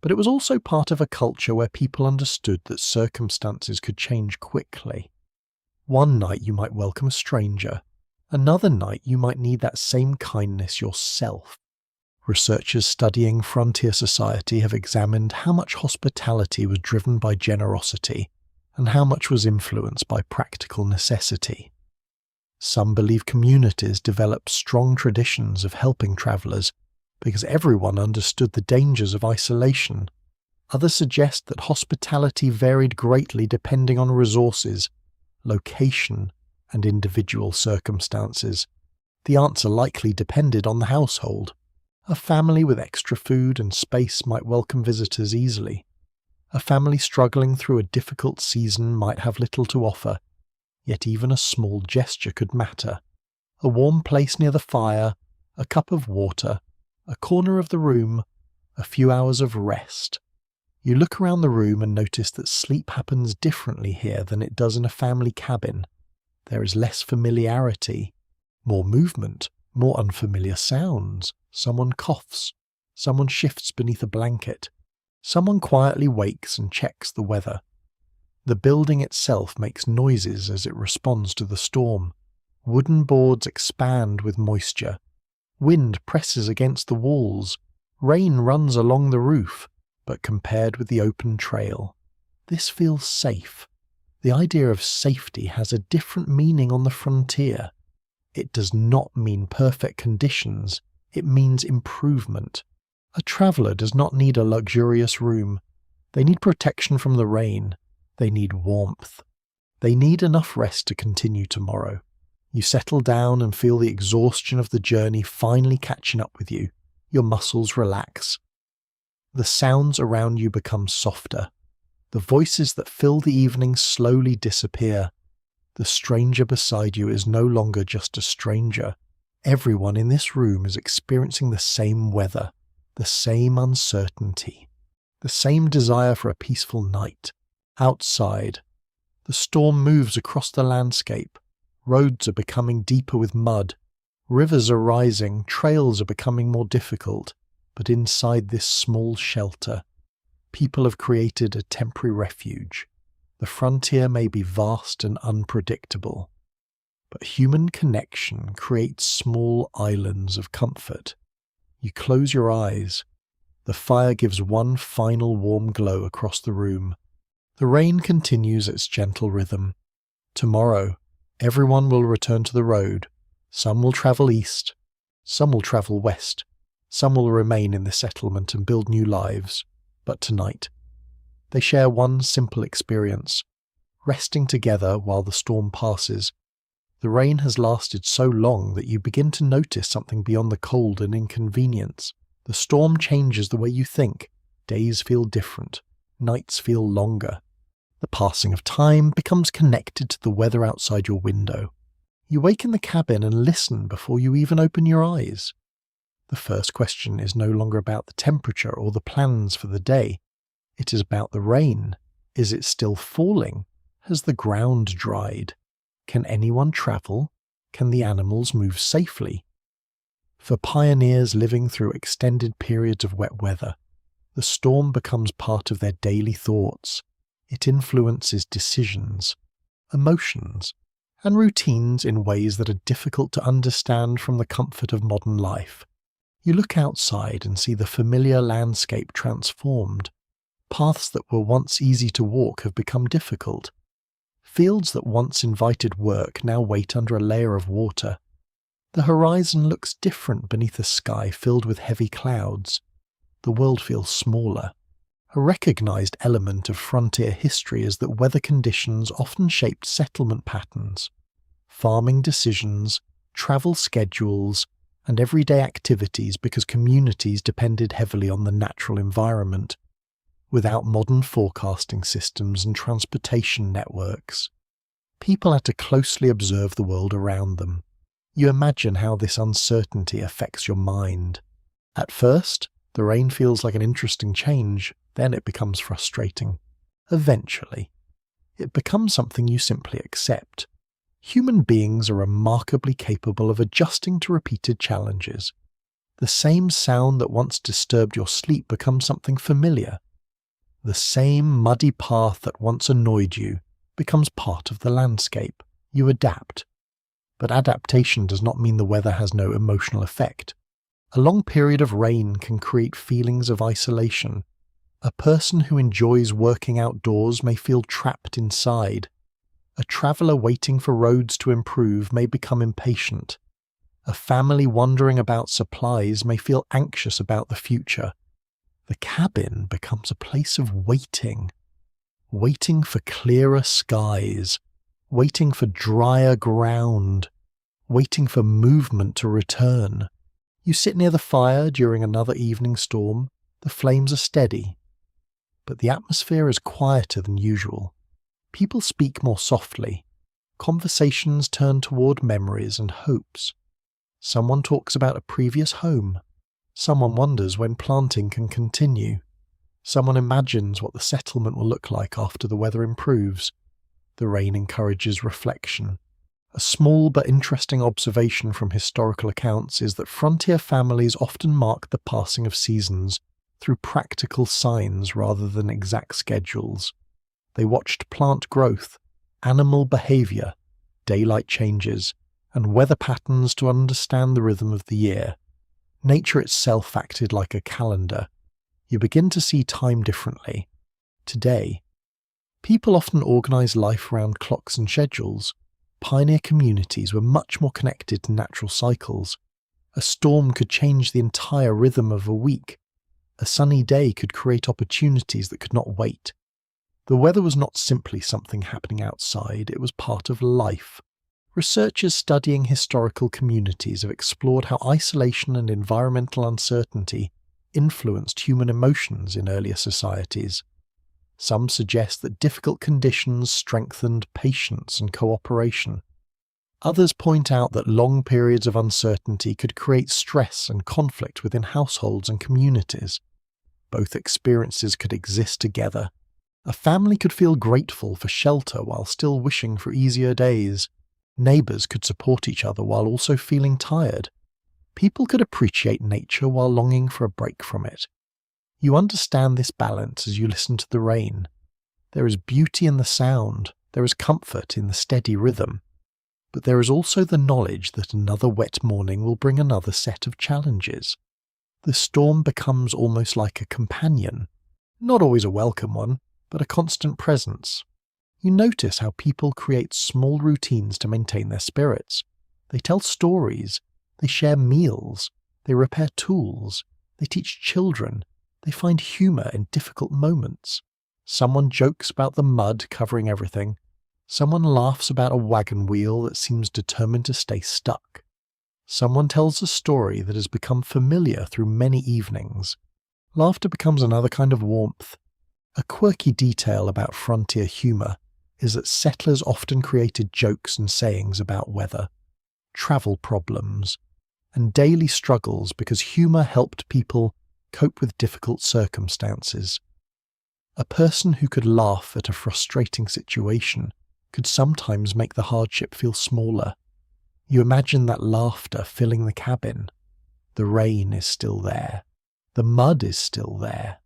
but it was also part of a culture where people understood that circumstances could change quickly. One night you might welcome a stranger, another night you might need that same kindness yourself. Researchers studying frontier society have examined how much hospitality was driven by generosity and how much was influenced by practical necessity. Some believe communities developed strong traditions of helping travellers because everyone understood the dangers of isolation. Others suggest that hospitality varied greatly depending on resources, location, and individual circumstances. The answer likely depended on the household. A family with extra food and space might welcome visitors easily. A family struggling through a difficult season might have little to offer, yet even a small gesture could matter. A warm place near the fire, a cup of water, a corner of the room, a few hours of rest. You look around the room and notice that sleep happens differently here than it does in a family cabin. There is less familiarity, more movement, more unfamiliar sounds. Someone coughs. Someone shifts beneath a blanket. Someone quietly wakes and checks the weather. The building itself makes noises as it responds to the storm. Wooden boards expand with moisture. Wind presses against the walls. Rain runs along the roof, but compared with the open trail, this feels safe. The idea of safety has a different meaning on the frontier. It does not mean perfect conditions, it means improvement. A traveller does not need a luxurious room. They need protection from the rain. They need warmth. They need enough rest to continue tomorrow. You settle down and feel the exhaustion of the journey finally catching up with you. Your muscles relax. The sounds around you become softer. The voices that fill the evening slowly disappear. The stranger beside you is no longer just a stranger. Everyone in this room is experiencing the same weather, the same uncertainty, the same desire for a peaceful night. Outside, the storm moves across the landscape. Roads are becoming deeper with mud. Rivers are rising, trails are becoming more difficult. But inside this small shelter, people have created a temporary refuge. The frontier may be vast and unpredictable, but human connection creates small islands of comfort. You close your eyes. The fire gives one final warm glow across the room. The rain continues its gentle rhythm. Tomorrow, everyone will return to the road. Some will travel east. Some will travel west. Some will remain in the settlement and build new lives. But tonight, they share one simple experience, resting together while the storm passes. The rain has lasted so long that you begin to notice something beyond the cold and inconvenience. The storm changes the way you think. Days feel different. Nights feel longer. The passing of time becomes connected to the weather outside your window. You wake in the cabin and listen before you even open your eyes. The first question is no longer about the temperature or the plans for the day. It is about the rain. Is it still falling? Has the ground dried? Can anyone travel? Can the animals move safely? For pioneers living through extended periods of wet weather, the storm becomes part of their daily thoughts. It influences decisions, emotions, and routines in ways that are difficult to understand from the comfort of modern life. You look outside and see the familiar landscape transformed. Paths that were once easy to walk have become difficult. Fields that once invited work now wait under a layer of water. The horizon looks different beneath a sky filled with heavy clouds. The world feels smaller. A recognized element of frontier history is that weather conditions often shaped settlement patterns. Farming decisions, travel schedules, and everyday activities because communities depended heavily on the natural environment. Without modern forecasting systems and transportation networks, people had to closely observe the world around them. You imagine how this uncertainty affects your mind. At first, the rain feels like an interesting change, then it becomes frustrating. Eventually, it becomes something you simply accept. Human beings are remarkably capable of adjusting to repeated challenges. The same sound that once disturbed your sleep becomes something familiar. The same muddy path that once annoyed you becomes part of the landscape. You adapt. But adaptation does not mean the weather has no emotional effect. A long period of rain can create feelings of isolation. A person who enjoys working outdoors may feel trapped inside. A traveller waiting for roads to improve may become impatient. A family wondering about supplies may feel anxious about the future. The cabin becomes a place of waiting. Waiting for clearer skies. Waiting for drier ground. Waiting for movement to return. You sit near the fire during another evening storm. The flames are steady. But the atmosphere is quieter than usual. People speak more softly. Conversations turn toward memories and hopes. Someone talks about a previous home. Someone wonders when planting can continue. Someone imagines what the settlement will look like after the weather improves. The rain encourages reflection. A small but interesting observation from historical accounts is that frontier families often mark the passing of seasons through practical signs rather than exact schedules. They watched plant growth, animal behavior, daylight changes, and weather patterns to understand the rhythm of the year. Nature itself acted like a calendar. You begin to see time differently. Today, people often organize life around clocks and schedules. Pioneer communities were much more connected to natural cycles. A storm could change the entire rhythm of a week. A sunny day could create opportunities that could not wait. The weather was not simply something happening outside, it was part of life. Researchers studying historical communities have explored how isolation and environmental uncertainty influenced human emotions in earlier societies. Some suggest that difficult conditions strengthened patience and cooperation. Others point out that long periods of uncertainty could create stress and conflict within households and communities. Both experiences could exist together. A family could feel grateful for shelter while still wishing for easier days. Neighbours could support each other while also feeling tired. People could appreciate nature while longing for a break from it. You understand this balance as you listen to the rain. There is beauty in the sound, there is comfort in the steady rhythm. But there is also the knowledge that another wet morning will bring another set of challenges. The storm becomes almost like a companion, not always a welcome one, but a constant presence. You notice how people create small routines to maintain their spirits. They tell stories, they share meals, they repair tools, they teach children, they find humour in difficult moments. Someone jokes about the mud covering everything. Someone laughs about a wagon wheel that seems determined to stay stuck. Someone tells a story that has become familiar through many evenings. Laughter becomes another kind of warmth. A quirky detail about frontier humour is that settlers often created jokes and sayings about weather, travel problems, and daily struggles because humour helped people cope with difficult circumstances. A person who could laugh at a frustrating situation could sometimes make the hardship feel smaller. You imagine that laughter filling the cabin. The rain is still there. The mud is still there.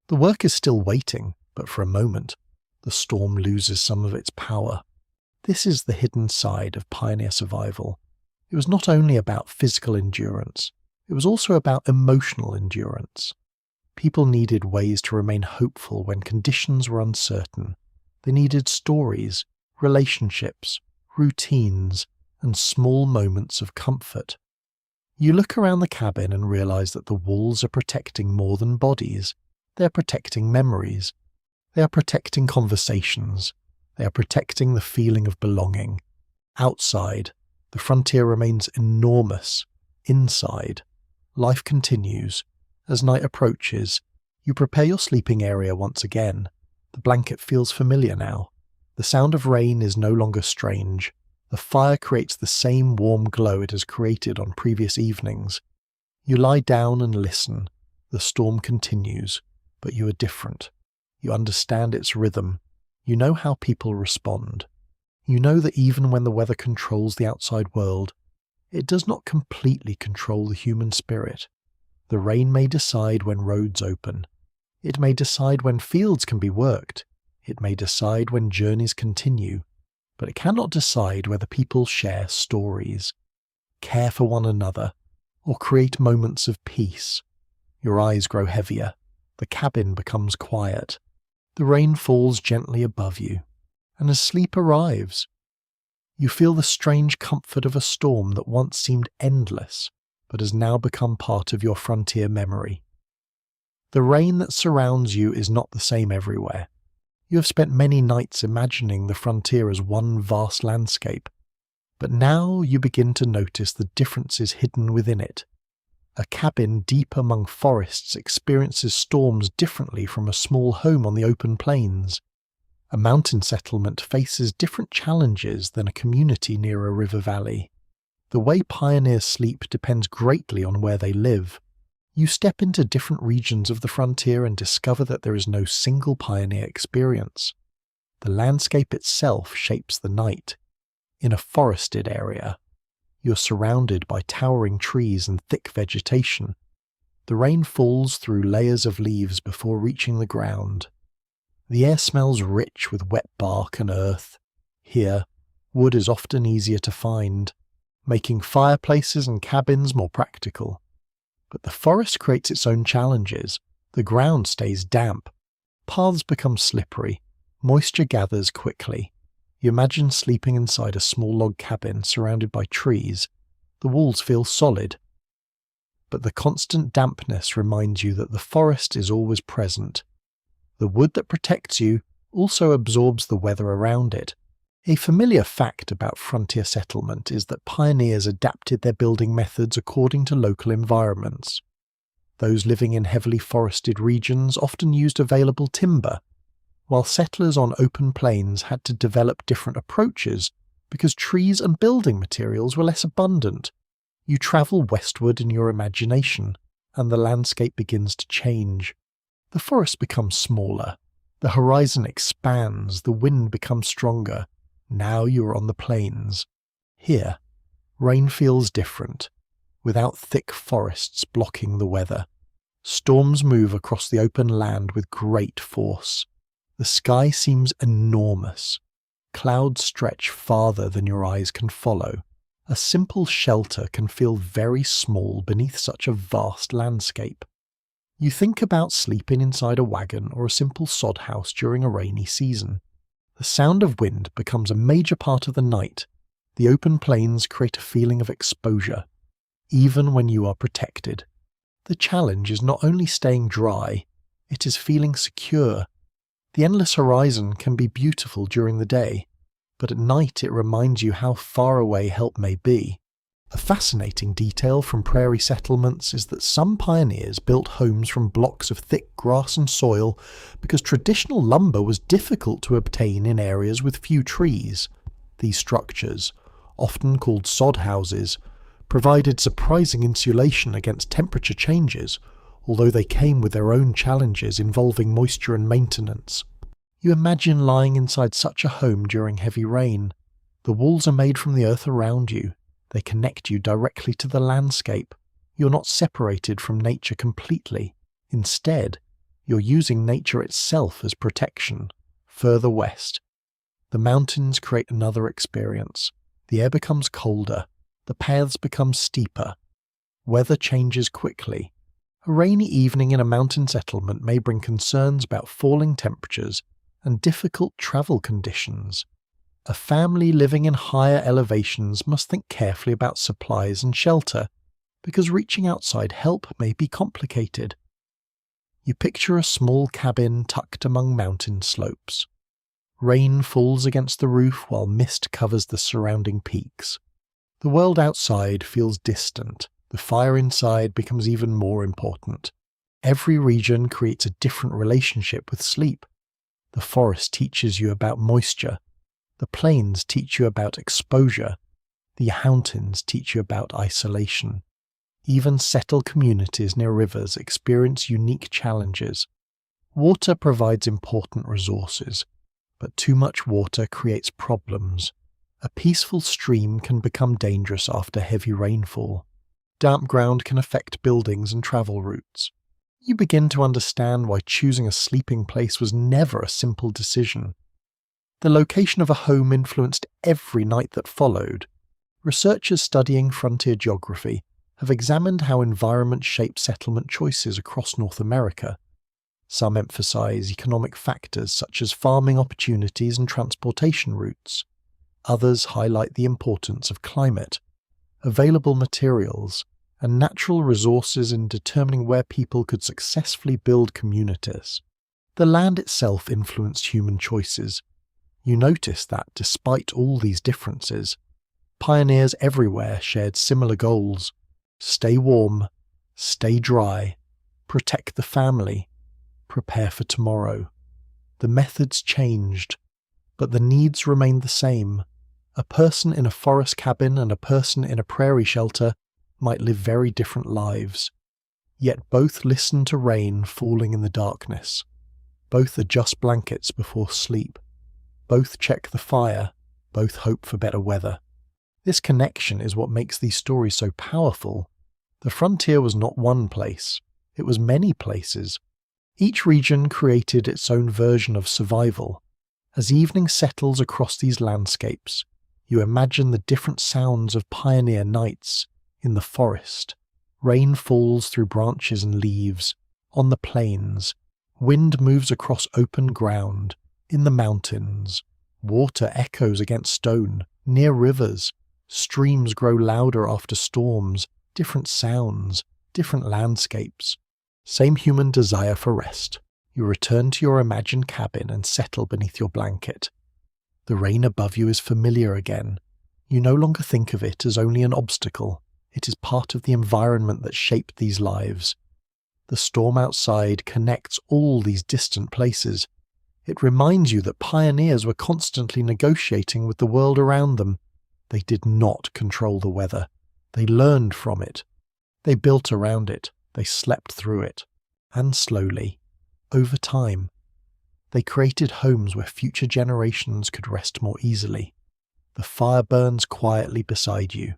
The work is still waiting, but for a moment, the storm loses some of its power. This is the hidden side of pioneer survival. It was not only about physical endurance, it was also about emotional endurance. People needed ways to remain hopeful when conditions were uncertain. They needed stories, relationships, routines, and small moments of comfort. You look around the cabin and realize that the walls are protecting more than bodies. They are protecting memories. They are protecting conversations. They are protecting the feeling of belonging. Outside, the frontier remains enormous. Inside, life continues. As night approaches, you prepare your sleeping area once again. The blanket feels familiar now. The sound of rain is no longer strange. The fire creates the same warm glow it has created on previous evenings. You lie down and listen. The storm continues, but you are different. You understand its rhythm. You know how people respond. You know that even when the weather controls the outside world, it does not completely control the human spirit. The rain may decide when roads open. It may decide when fields can be worked. It may decide when journeys continue. But it cannot decide whether people share stories, care for one another, or create moments of peace. Your eyes grow heavier. The cabin becomes quiet. The rain falls gently above you. And as sleep arrives, you feel the strange comfort of a storm that once seemed endless, but has now become part of your frontier memory. The rain that surrounds you is not the same everywhere. You have spent many nights imagining the frontier as one vast landscape, but now you begin to notice the differences hidden within it. A cabin deep among forests experiences storms differently from a small home on the open plains. A mountain settlement faces different challenges than a community near a river valley. The way pioneers sleep depends greatly on where they live. You step into different regions of the frontier and discover that there is no single pioneer experience. The landscape itself shapes the night. In a forested area, you're surrounded by towering trees and thick vegetation. The rain falls through layers of leaves before reaching the ground. The air smells rich with wet bark and earth. Here, wood is often easier to find, making fireplaces and cabins more practical. But the forest creates its own challenges. The ground stays damp. Paths become slippery. Moisture gathers quickly. You imagine sleeping inside a small log cabin surrounded by trees. The walls feel solid. But the constant dampness reminds you that the forest is always present. The wood that protects you also absorbs the weather around it. A familiar fact about frontier settlement is that pioneers adapted their building methods according to local environments. Those living in heavily forested regions often used available timber, while settlers on open plains had to develop different approaches because trees and building materials were less abundant. You travel westward in your imagination, and the landscape begins to change. The forest becomes smaller. The horizon expands. The wind becomes stronger. Now you are on the plains. Here, rain feels different, without thick forests blocking the weather. Storms move across the open land with great force. The sky seems enormous. Clouds stretch farther than your eyes can follow. A simple shelter can feel very small beneath such a vast landscape. You think about sleeping inside a wagon or a simple sod house during a rainy season. The sound of wind becomes a major part of the night. The open plains create a feeling of exposure, even when you are protected. The challenge is not only staying dry, it is feeling secure. The endless horizon can be beautiful during the day, but at night it reminds you how far away help may be. A fascinating detail from prairie settlements is that some pioneers built homes from blocks of thick grass and soil because traditional lumber was difficult to obtain in areas with few trees. These structures, often called sod houses, provided surprising insulation against temperature changes, although they came with their own challenges involving moisture and maintenance. You imagine lying inside such a home during heavy rain. The walls are made from the earth around you. They connect you directly to the landscape. You're not separated from nature completely. Instead, you're using nature itself as protection. Further west, the mountains create another experience. The air becomes colder. The paths become steeper. Weather changes quickly. A rainy evening in a mountain settlement may bring concerns about falling temperatures and difficult travel conditions. A family living in higher elevations must think carefully about supplies and shelter, because reaching outside help may be complicated. You picture a small cabin tucked among mountain slopes. Rain falls against the roof while mist covers the surrounding peaks. The world outside feels distant. The fire inside becomes even more important. Every region creates a different relationship with sleep. The forest teaches you about moisture. The plains teach you about exposure. The mountains teach you about isolation. Even settled communities near rivers experience unique challenges. Water provides important resources, but too much water creates problems. A peaceful stream can become dangerous after heavy rainfall. Damp ground can affect buildings and travel routes. You begin to understand why choosing a sleeping place was never a simple decision. The location of a home influenced every night that followed. Researchers studying frontier geography have examined how environment shaped settlement choices across North America. Some emphasize economic factors such as farming opportunities and transportation routes. Others highlight the importance of climate, available materials, and natural resources in determining where people could successfully build communities. The land itself influenced human choices. You notice that, despite all these differences, pioneers everywhere shared similar goals: stay warm, stay dry, protect the family, prepare for tomorrow. The methods changed, but the needs remained the same. A person in a forest cabin and a person in a prairie shelter might live very different lives. Yet both listen to rain falling in the darkness. Both adjust blankets before sleep. Both check the fire. Both hope for better weather. This connection is what makes these stories so powerful. The frontier was not one place. It was many places. Each region created its own version of survival. As evening settles across these landscapes, you imagine the different sounds of pioneer nights in the forest. Rain falls through branches and leaves, on the plains. Wind moves across open ground, in the mountains. Water echoes against stone, near rivers. Streams grow louder after storms, different sounds, different landscapes. Same human desire for rest. You return to your imagined cabin and settle beneath your blanket. The rain above you is familiar again. You no longer think of it as only an obstacle. It is part of the environment that shaped these lives. The storm outside connects all these distant places. It reminds you that pioneers were constantly negotiating with the world around them. They did not control the weather. They learned from it. They built around it. They slept through it. And slowly, over time, they created homes where future generations could rest more easily. The fire burns quietly beside you.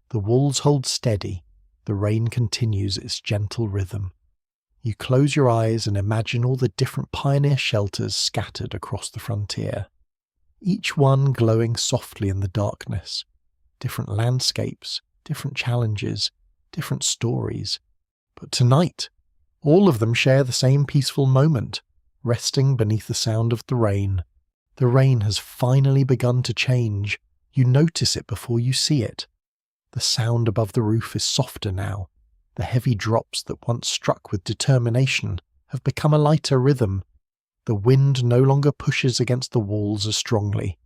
The walls hold steady. The rain continues its gentle rhythm. You close your eyes and imagine all the different pioneer shelters scattered across the frontier, each one glowing softly in the darkness. Different landscapes, different challenges, different stories. But tonight, all of them share the same peaceful moment, resting beneath the sound of the rain. The rain has finally begun to change. You notice it before you see it. The sound above the roof is softer now. The heavy drops that once struck with determination have become a lighter rhythm. The wind no longer pushes against the walls as strongly.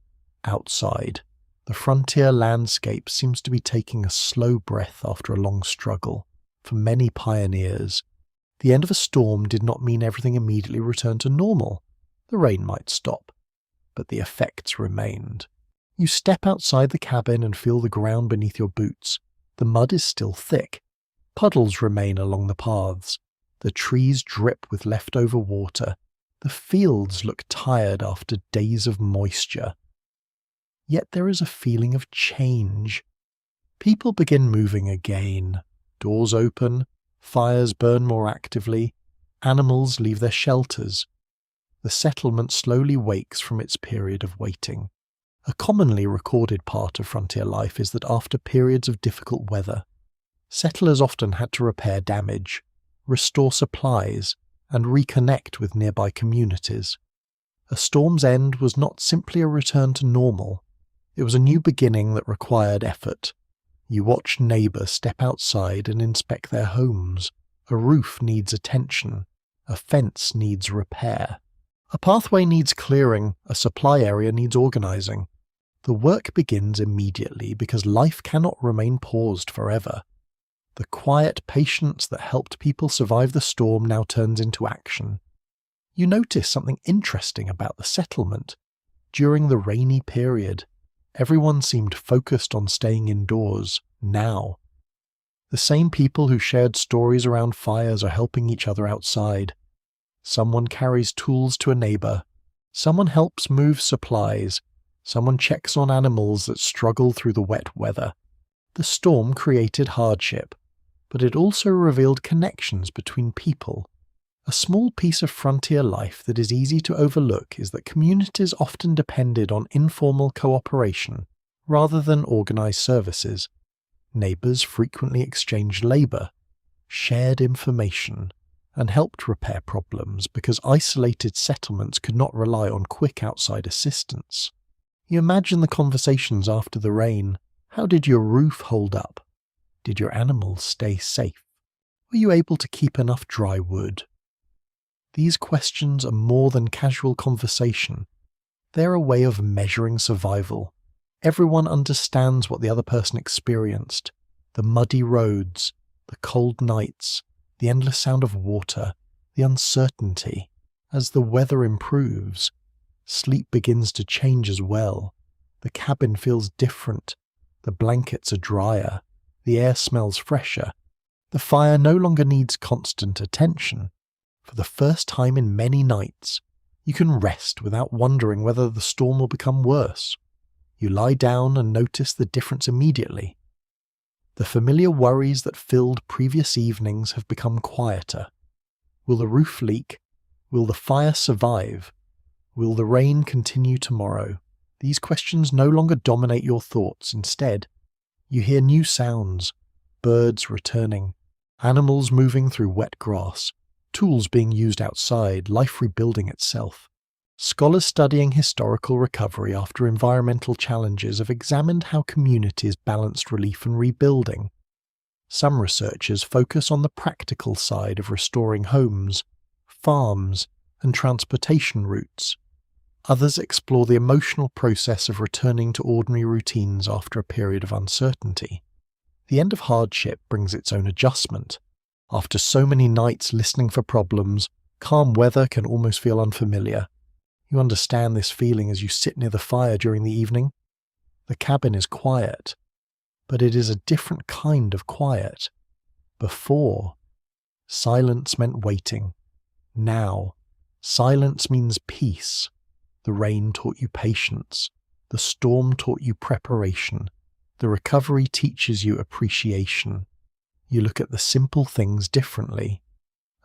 Outside, the frontier landscape seems to be taking a slow breath after a long struggle. For many pioneers, the end of a storm did not mean everything immediately returned to normal. The rain might stop, but the effects remained. You step outside the cabin and feel the ground beneath your boots. The mud is still thick. Puddles remain along the paths. The trees drip with leftover water. The fields look tired after days of moisture. Yet there is a feeling of change. People begin moving again. Doors open. Fires burn more actively. Animals leave their shelters. The settlement slowly wakes from its period of waiting. A commonly recorded part of frontier life is that after periods of difficult weather, settlers often had to repair damage, restore supplies, and reconnect with nearby communities. A storm's end was not simply a return to normal. It was a new beginning that required effort. You watch neighbours step outside and inspect their homes. A roof needs attention. A fence needs repair. A pathway needs clearing. A supply area needs organising. The work begins immediately because life cannot remain paused forever. The quiet patience that helped people survive the storm now turns into action. You notice something interesting about the settlement. During the rainy period, everyone seemed focused on staying indoors, now. The same people who shared stories around fires are helping each other outside. Someone carries tools to a neighbour. Someone helps move supplies. Someone checks on animals that struggle through the wet weather. The storm created hardship, but it also revealed connections between people. A small piece of frontier life that is easy to overlook is that communities often depended on informal cooperation rather than organised services. Neighbours frequently exchanged labour, shared information, and helped repair problems because isolated settlements could not rely on quick outside assistance. You imagine the conversations after the rain. How did your roof hold up? Did your animals stay safe? Were you able to keep enough dry wood? These questions are more than casual conversation. They're a way of measuring survival. Everyone understands what the other person experienced. The muddy roads, the cold nights, the endless sound of water, the uncertainty. As the weather improves, sleep begins to change as well. The cabin feels different. The blankets are drier. The air smells fresher. The fire no longer needs constant attention. For the first time in many nights, you can rest without wondering whether the storm will become worse. You lie down and notice the difference immediately. The familiar worries that filled previous evenings have become quieter. Will the roof leak? Will the fire survive? Will the rain continue tomorrow? These questions no longer dominate your thoughts. Instead, you hear new sounds, birds returning, animals moving through wet grass, tools being used outside, life rebuilding itself. Scholars studying historical recovery after environmental challenges have examined how communities balanced relief and rebuilding. Some researchers focus on the practical side of restoring homes, farms, and transportation routes. Others explore the emotional process of returning to ordinary routines after a period of uncertainty. The end of hardship brings its own adjustment. After so many nights listening for problems, calm weather can almost feel unfamiliar. You understand this feeling as you sit near the fire during the evening. The cabin is quiet, but it is a different kind of quiet. Before, silence meant waiting. Now, silence means peace. The rain taught you patience. The storm taught you preparation. The recovery teaches you appreciation. You look at the simple things differently.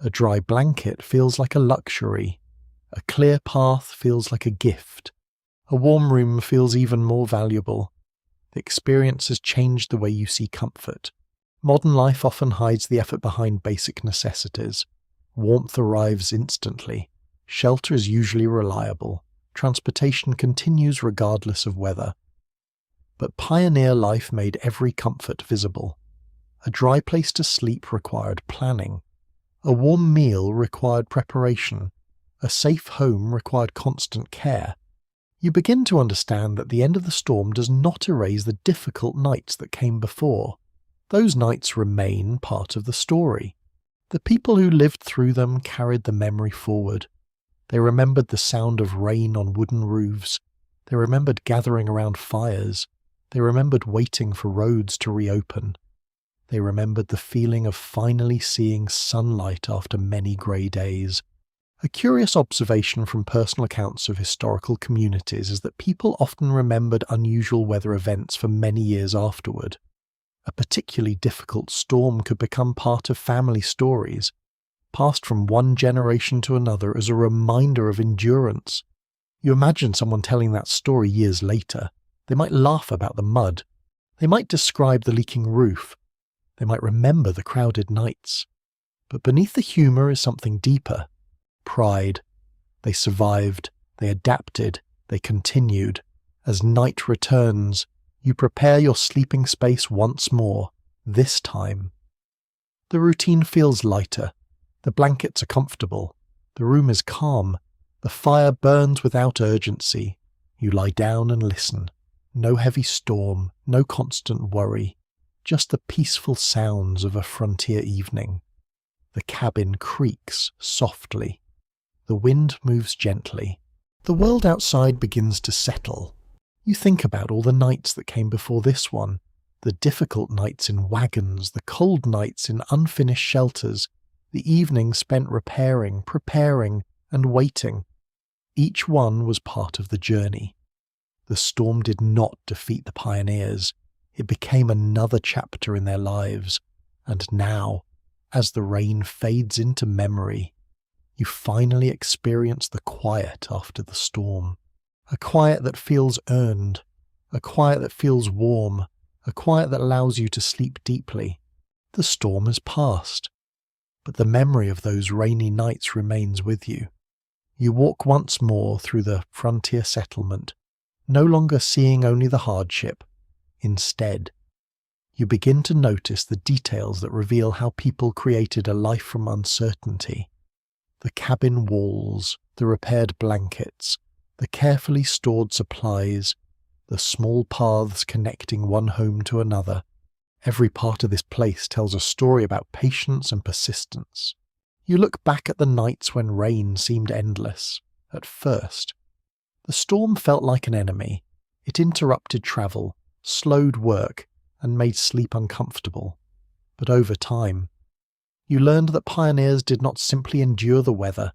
A dry blanket feels like a luxury. A clear path feels like a gift. A warm room feels even more valuable. The experience has changed the way you see comfort. Modern life often hides the effort behind basic necessities. Warmth arrives instantly. Shelter is usually reliable. Transportation continues regardless of weather. But pioneer life made every comfort visible. A dry place to sleep required planning. A warm meal required preparation. A safe home required constant care. You begin to understand that the end of the storm does not erase the difficult nights that came before. Those nights remain part of the story. The people who lived through them carried the memory forward. They remembered the sound of rain on wooden roofs. They remembered gathering around fires. They remembered waiting for roads to reopen. They remembered the feeling of finally seeing sunlight after many grey days. A curious observation from personal accounts of historical communities is that people often remembered unusual weather events for many years afterward. A particularly difficult storm could become part of family stories, passed from one generation to another as a reminder of endurance. You imagine someone telling that story years later. They might laugh about the mud. They might describe the leaking roof. They might remember the crowded nights. But beneath the humour is something deeper. Pride. They survived. They adapted. They continued. As night returns, you prepare your sleeping space once more, this time. The routine feels lighter. The blankets are comfortable. The room is calm. The fire burns without urgency. You lie down and listen. No heavy storm, no constant worry, just the peaceful sounds of a frontier evening. The cabin creaks softly. The wind moves gently. The world outside begins to settle. You think about all the nights that came before this one, the difficult nights in wagons, the cold nights in unfinished shelters, the evenings spent repairing, preparing, and waiting. Each one was part of the journey. The storm did not defeat the pioneers. It became another chapter in their lives. And now, as the rain fades into memory, you finally experience the quiet after the storm. A quiet that feels earned. A quiet that feels warm. A quiet that allows you to sleep deeply. The storm has passed, but the memory of those rainy nights remains with you. You walk once more through the frontier settlement, no longer seeing only the hardship. Instead, you begin to notice the details that reveal how people created a life from uncertainty. The cabin walls, the repaired blankets, the carefully stored supplies, the small paths connecting one home to another. Every part of this place tells a story about patience and persistence. You look back at the nights when rain seemed endless. At first, the storm felt like an enemy. It interrupted travel, slowed work, and made sleep uncomfortable. But over time, You learned that pioneers did not simply endure the weather,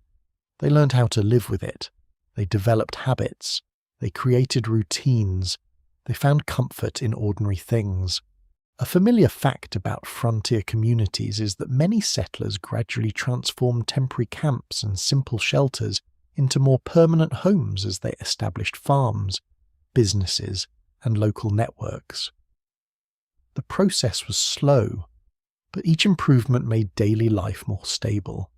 they learned how to live with it. They developed habits, they created routines, they found comfort in ordinary things. A familiar fact about frontier communities is that many settlers gradually transformed temporary camps and simple shelters into more permanent homes as they established farms, businesses, and local networks. The process was slow, but each improvement made daily life more stable.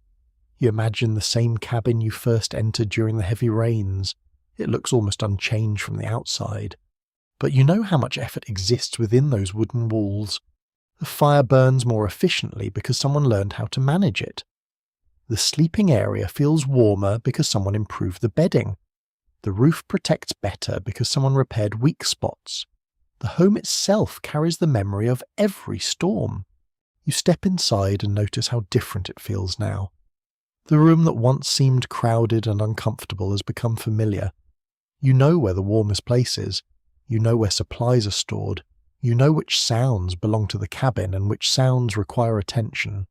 You imagine the same cabin you first entered during the heavy rains. It looks almost unchanged from the outside, but you know how much effort exists within those wooden walls. The fire burns more efficiently because someone learned how to manage it. The sleeping area feels warmer because someone improved the bedding. The roof protects better because someone repaired weak spots. The home itself carries the memory of every storm. You step inside and notice how different it feels now. The room that once seemed crowded and uncomfortable has become familiar. You know where the warmest place is. You know where supplies are stored. You know which sounds belong to the cabin and which sounds require attention.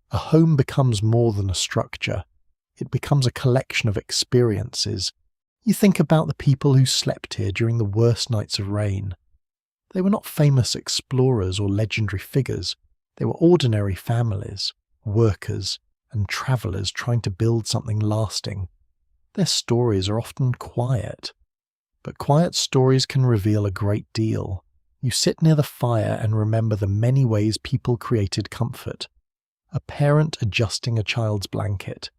A home becomes more than a structure. It becomes a collection of experiences. You think about the people who slept here during the worst nights of rain. They were not famous explorers or legendary figures. They were ordinary families, workers, and travellers trying to build something lasting. Their stories are often quiet, but quiet stories can reveal a great deal. You sit near the fire and remember the many ways people created comfort. A parent adjusting a child's blanket,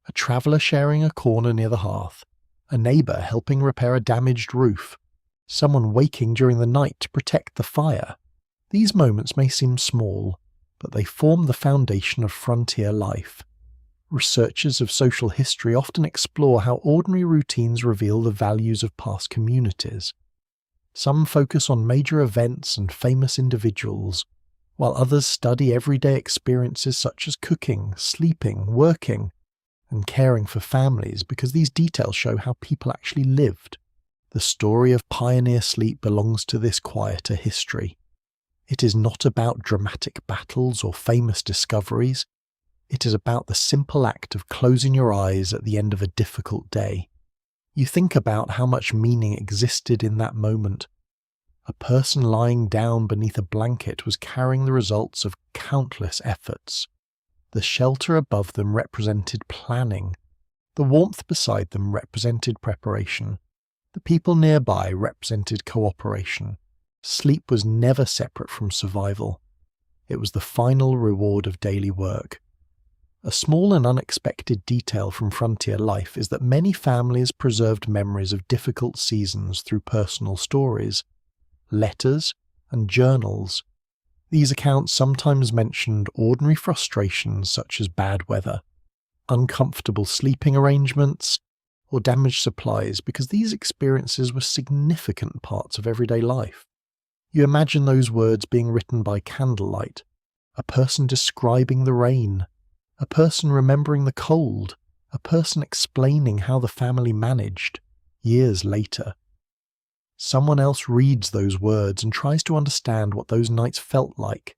a traveller sharing a corner near the hearth, a neighbour helping repair a damaged roof, someone waking during the night to protect the fire. These moments may seem small, but they form the foundation of frontier life. Researchers of social history often explore how ordinary routines reveal the values of past communities. Some focus on major events and famous individuals, while others study everyday experiences such as cooking, sleeping, working, and caring for families because these details show how people actually lived. The story of pioneer sleep belongs to this quieter history. It is not about dramatic battles or famous discoveries. It is about the simple act of closing your eyes at the end of a difficult day. You think about how much meaning existed in that moment. A person lying down beneath a blanket was carrying the results of countless efforts. The shelter above them represented planning. The warmth beside them represented preparation. The people nearby represented cooperation. Sleep was never separate from survival. It was the final reward of daily work. A small and unexpected detail from frontier life is that many families preserved memories of difficult seasons through personal stories, letters, and journals. These accounts sometimes mentioned ordinary frustrations such as bad weather, uncomfortable sleeping arrangements, or damaged supplies because these experiences were significant parts of everyday life. You imagine those words being written by candlelight, a person describing the rain, a person remembering the cold, a person explaining how the family managed, years later. Someone else reads those words and tries to understand what those nights felt like.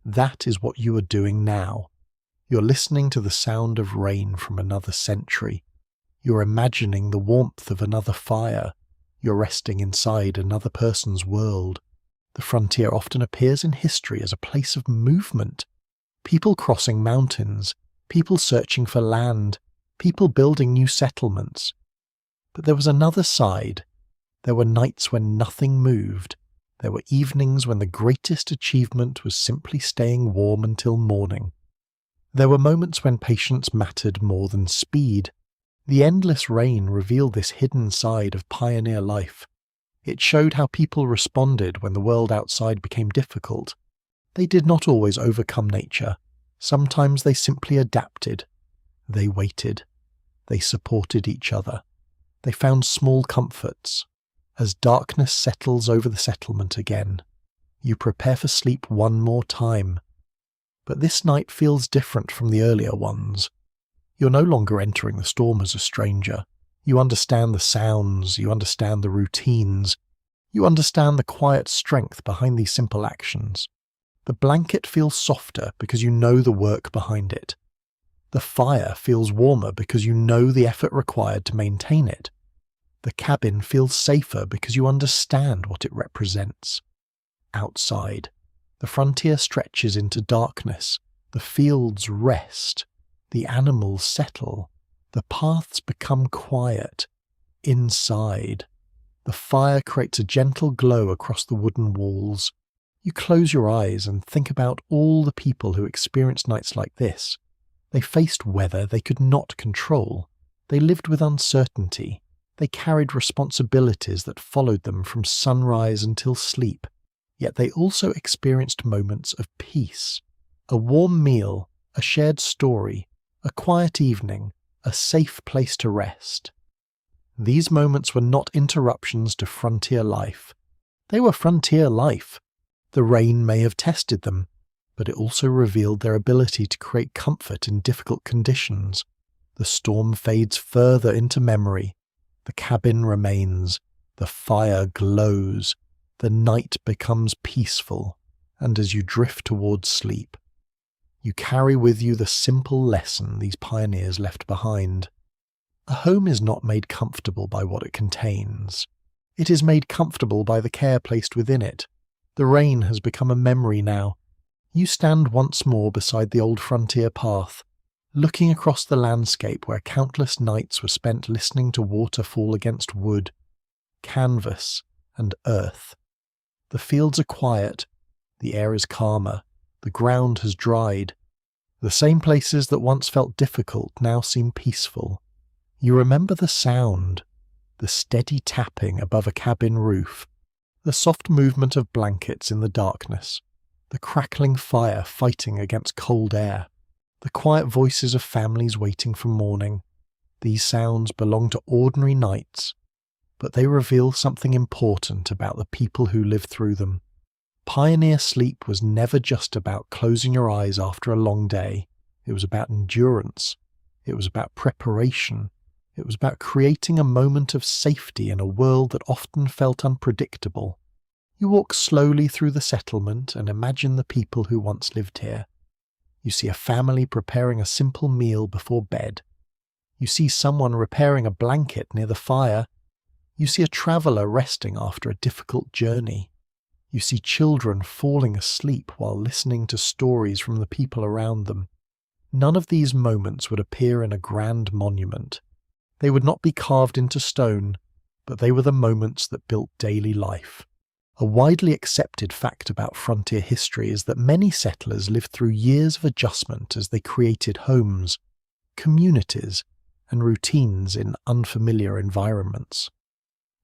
That is what you are doing now. You're listening to the sound of rain from another century. You're imagining the warmth of another fire. You're resting inside another person's world. The frontier often appears in history as a place of movement. People crossing mountains, people searching for land, people building new settlements. But there was another side. There were nights when nothing moved. There were evenings when the greatest achievement was simply staying warm until morning. There were moments when patience mattered more than speed. The endless rain revealed this hidden side of pioneer life. It showed how people responded when the world outside became difficult. They did not always overcome nature. Sometimes they simply adapted. They waited. They supported each other. They found small comforts. As darkness settles over the settlement again, you prepare for sleep one more time. But this night feels different from the earlier ones. You're no longer entering the storm as a stranger. You understand the sounds, you understand the routines, you understand the quiet strength behind these simple actions. The blanket feels softer because you know the work behind it. The fire feels warmer because you know the effort required to maintain it. The cabin feels safer because you understand what it represents. Outside, the frontier stretches into darkness, the fields rest, the animals settle, the paths become quiet. Inside, the fire creates a gentle glow across the wooden walls. You close your eyes and think about all the people who experienced nights like this. They faced weather they could not control. They lived with uncertainty. They carried responsibilities that followed them from sunrise until sleep. Yet they also experienced moments of peace. A warm meal, a shared story, a quiet evening, a safe place to rest. These moments were not interruptions to frontier life. They were frontier life. The rain may have tested them, but it also revealed their ability to create comfort in difficult conditions. The storm fades further into memory. The cabin remains. The fire glows. The night becomes peaceful, and as you drift towards sleep, you carry with you the simple lesson these pioneers left behind. A home is not made comfortable by what it contains. It is made comfortable by the care placed within it. The rain has become a memory now. You stand once more beside the old frontier path, looking across the landscape where countless nights were spent listening to water fall against wood, canvas, and earth. The fields are quiet, the air is calmer, the ground has dried. The same places that once felt difficult now seem peaceful. You remember the sound, the steady tapping above a cabin roof, the soft movement of blankets in the darkness, the crackling fire fighting against cold air, the quiet voices of families waiting for morning. These sounds belong to ordinary nights, but they reveal something important about the people who lived through them. Pioneer sleep was never just about closing your eyes after a long day. It was about endurance. It was about preparation. It was about creating a moment of safety in a world that often felt unpredictable. You walk slowly through the settlement and imagine the people who once lived here. You see a family preparing a simple meal before bed. You see someone repairing a blanket near the fire. You see a traveller resting after a difficult journey. You see children falling asleep while listening to stories from the people around them. None of these moments would appear in a grand monument. They would not be carved into stone, but they were the moments that built daily life. A widely accepted fact about frontier history is that many settlers lived through years of adjustment as they created homes, communities, and routines in unfamiliar environments.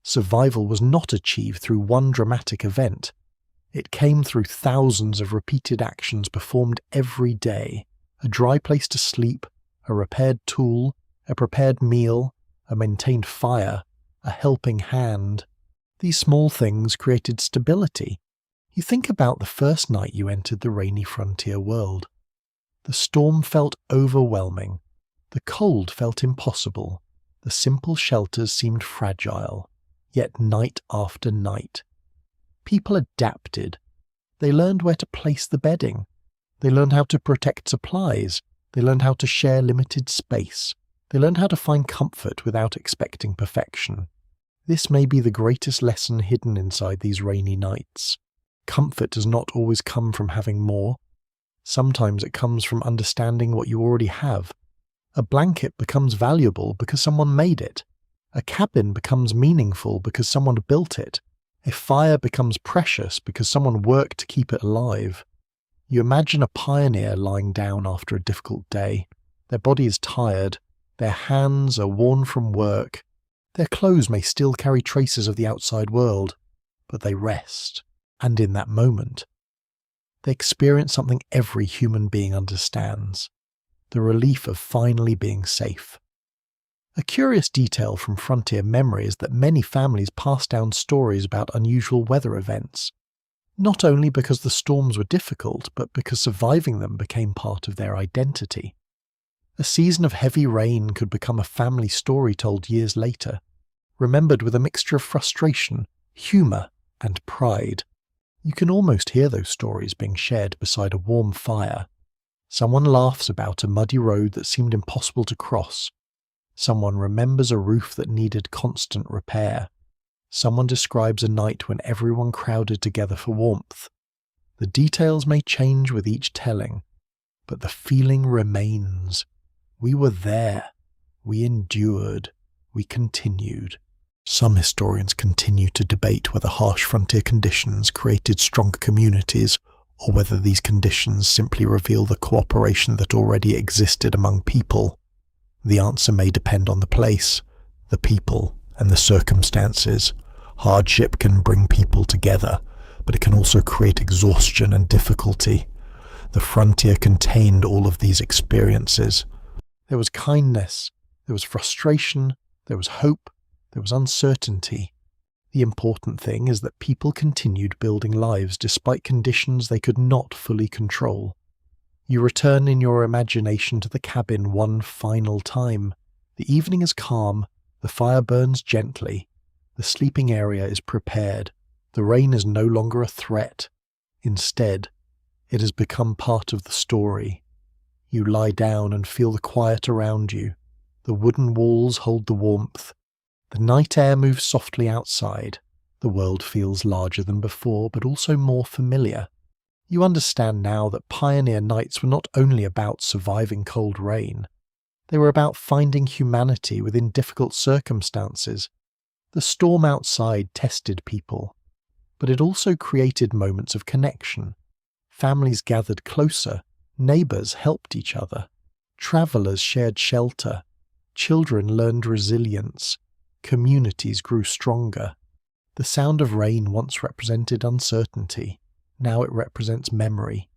Survival was not achieved through one dramatic event. It came through thousands of repeated actions performed every day. A dry place to sleep, a repaired tool, a prepared meal, a maintained fire, a helping hand. These small things created stability. You think about the first night you entered the rainy frontier world. The storm felt overwhelming. The cold felt impossible. The simple shelters seemed fragile. Yet night after night, people adapted. They learned where to place the bedding. They learned how to protect supplies. They learned how to share limited space. They learned how to find comfort without expecting perfection. This may be the greatest lesson hidden inside these rainy nights. Comfort does not always come from having more. Sometimes it comes from understanding what you already have. A blanket becomes valuable because someone made it. A cabin becomes meaningful because someone built it. A fire becomes precious because someone worked to keep it alive. You imagine a pioneer lying down after a difficult day. Their body is tired. Their hands are worn from work. Their clothes may still carry traces of the outside world, but they rest. And in that moment, they experience something every human being understands: the relief of finally being safe. A curious detail from frontier memory is that many families pass down stories about unusual weather events, not only because the storms were difficult, but because surviving them became part of their identity. A season of heavy rain could become a family story told years later, remembered with a mixture of frustration, humour, and pride. You can almost hear those stories being shared beside a warm fire. Someone laughs about a muddy road that seemed impossible to cross. Someone remembers a roof that needed constant repair. Someone describes a night when everyone crowded together for warmth. The details may change with each telling, but the feeling remains. We were there. We endured. We continued. Some historians continue to debate whether harsh frontier conditions created stronger communities, or whether these conditions simply reveal the cooperation that already existed among people. The answer may depend on the place, the people, and the circumstances. Hardship can bring people together, but it can also create exhaustion and difficulty. The frontier contained all of these experiences. There was kindness, there was frustration, there was hope, there was uncertainty. The important thing is that people continued building lives despite conditions they could not fully control. You return in your imagination to the cabin one final time. The evening is calm, the fire burns gently, the sleeping area is prepared, the rain is no longer a threat. Instead, it has become part of the story. You lie down and feel the quiet around you. The wooden walls hold the warmth. The night air moves softly outside. The world feels larger than before, but also more familiar. You understand now that pioneer nights were not only about surviving cold rain. They were about finding humanity within difficult circumstances. The storm outside tested people, but it also created moments of connection. Families gathered closer, neighbours helped each other, travellers shared shelter, children learned resilience, communities grew stronger. The sound of rain once represented uncertainty. Now it represents memory.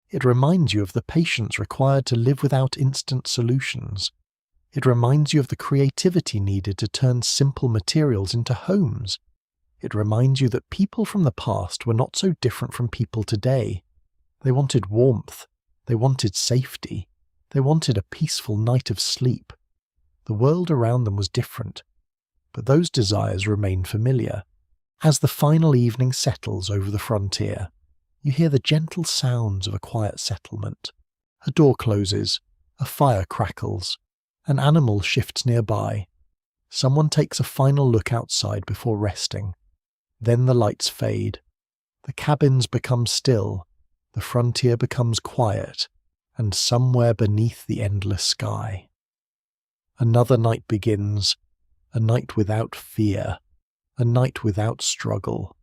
It reminds you of the patience required to live without instant solutions. It reminds you of the creativity needed to turn simple materials into homes. It reminds you that people from the past were not so different from people today. They wanted warmth. They wanted safety. They wanted a peaceful night of sleep. The world around them was different, but those desires remain familiar. As the final evening settles over the frontier, you hear the gentle sounds of a quiet settlement. A door closes, a fire crackles, an animal shifts nearby. Someone takes a final look outside before resting. Then the lights fade. The cabins become still, the frontier becomes quiet, and somewhere beneath the endless sky, another night begins, a night without fear, a night without struggle,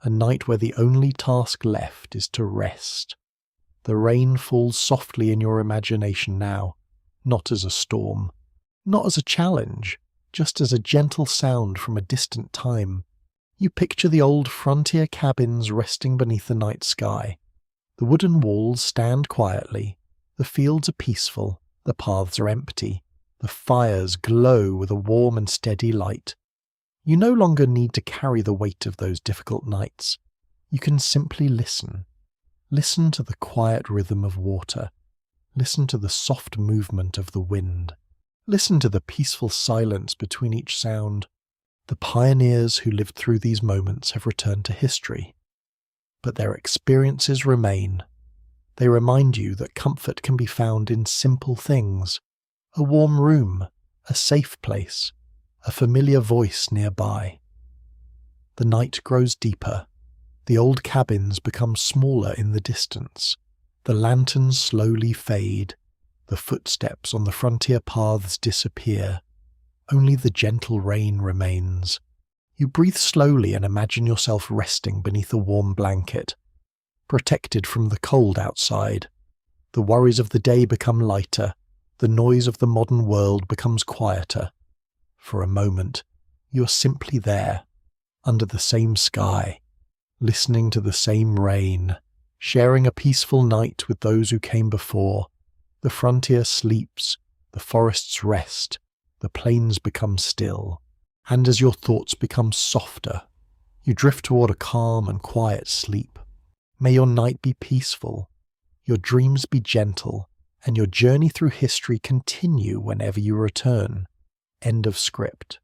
a night where the only task left is to rest. The rain falls softly in your imagination now, not as a storm, not as a challenge, just as a gentle sound from a distant time. You picture the old frontier cabins resting beneath the night sky. The wooden walls stand quietly, the fields are peaceful, the paths are empty, the fires glow with a warm and steady light. You no longer need to carry the weight of those difficult nights. You can simply listen. Listen to the quiet rhythm of water. Listen to the soft movement of the wind. Listen to the peaceful silence between each sound. The pioneers who lived through these moments have returned to history, but their experiences remain. They remind you that comfort can be found in simple things: a warm room, a safe place, a familiar voice nearby. The night grows deeper. The old cabins become smaller in the distance. The lanterns slowly fade. The footsteps on the frontier paths disappear. Only the gentle rain remains. You breathe slowly and imagine yourself resting beneath a warm blanket, protected from the cold outside. The worries of the day become lighter. The noise of the modern world becomes quieter. For a moment, you are simply there, under the same sky, listening to the same rain, sharing a peaceful night with those who came before. The frontier sleeps, the forests rest, the plains become still, and as your thoughts become softer, you drift toward a calm and quiet sleep. May your night be peaceful, your dreams be gentle, and your journey through history continue whenever you return. End of script.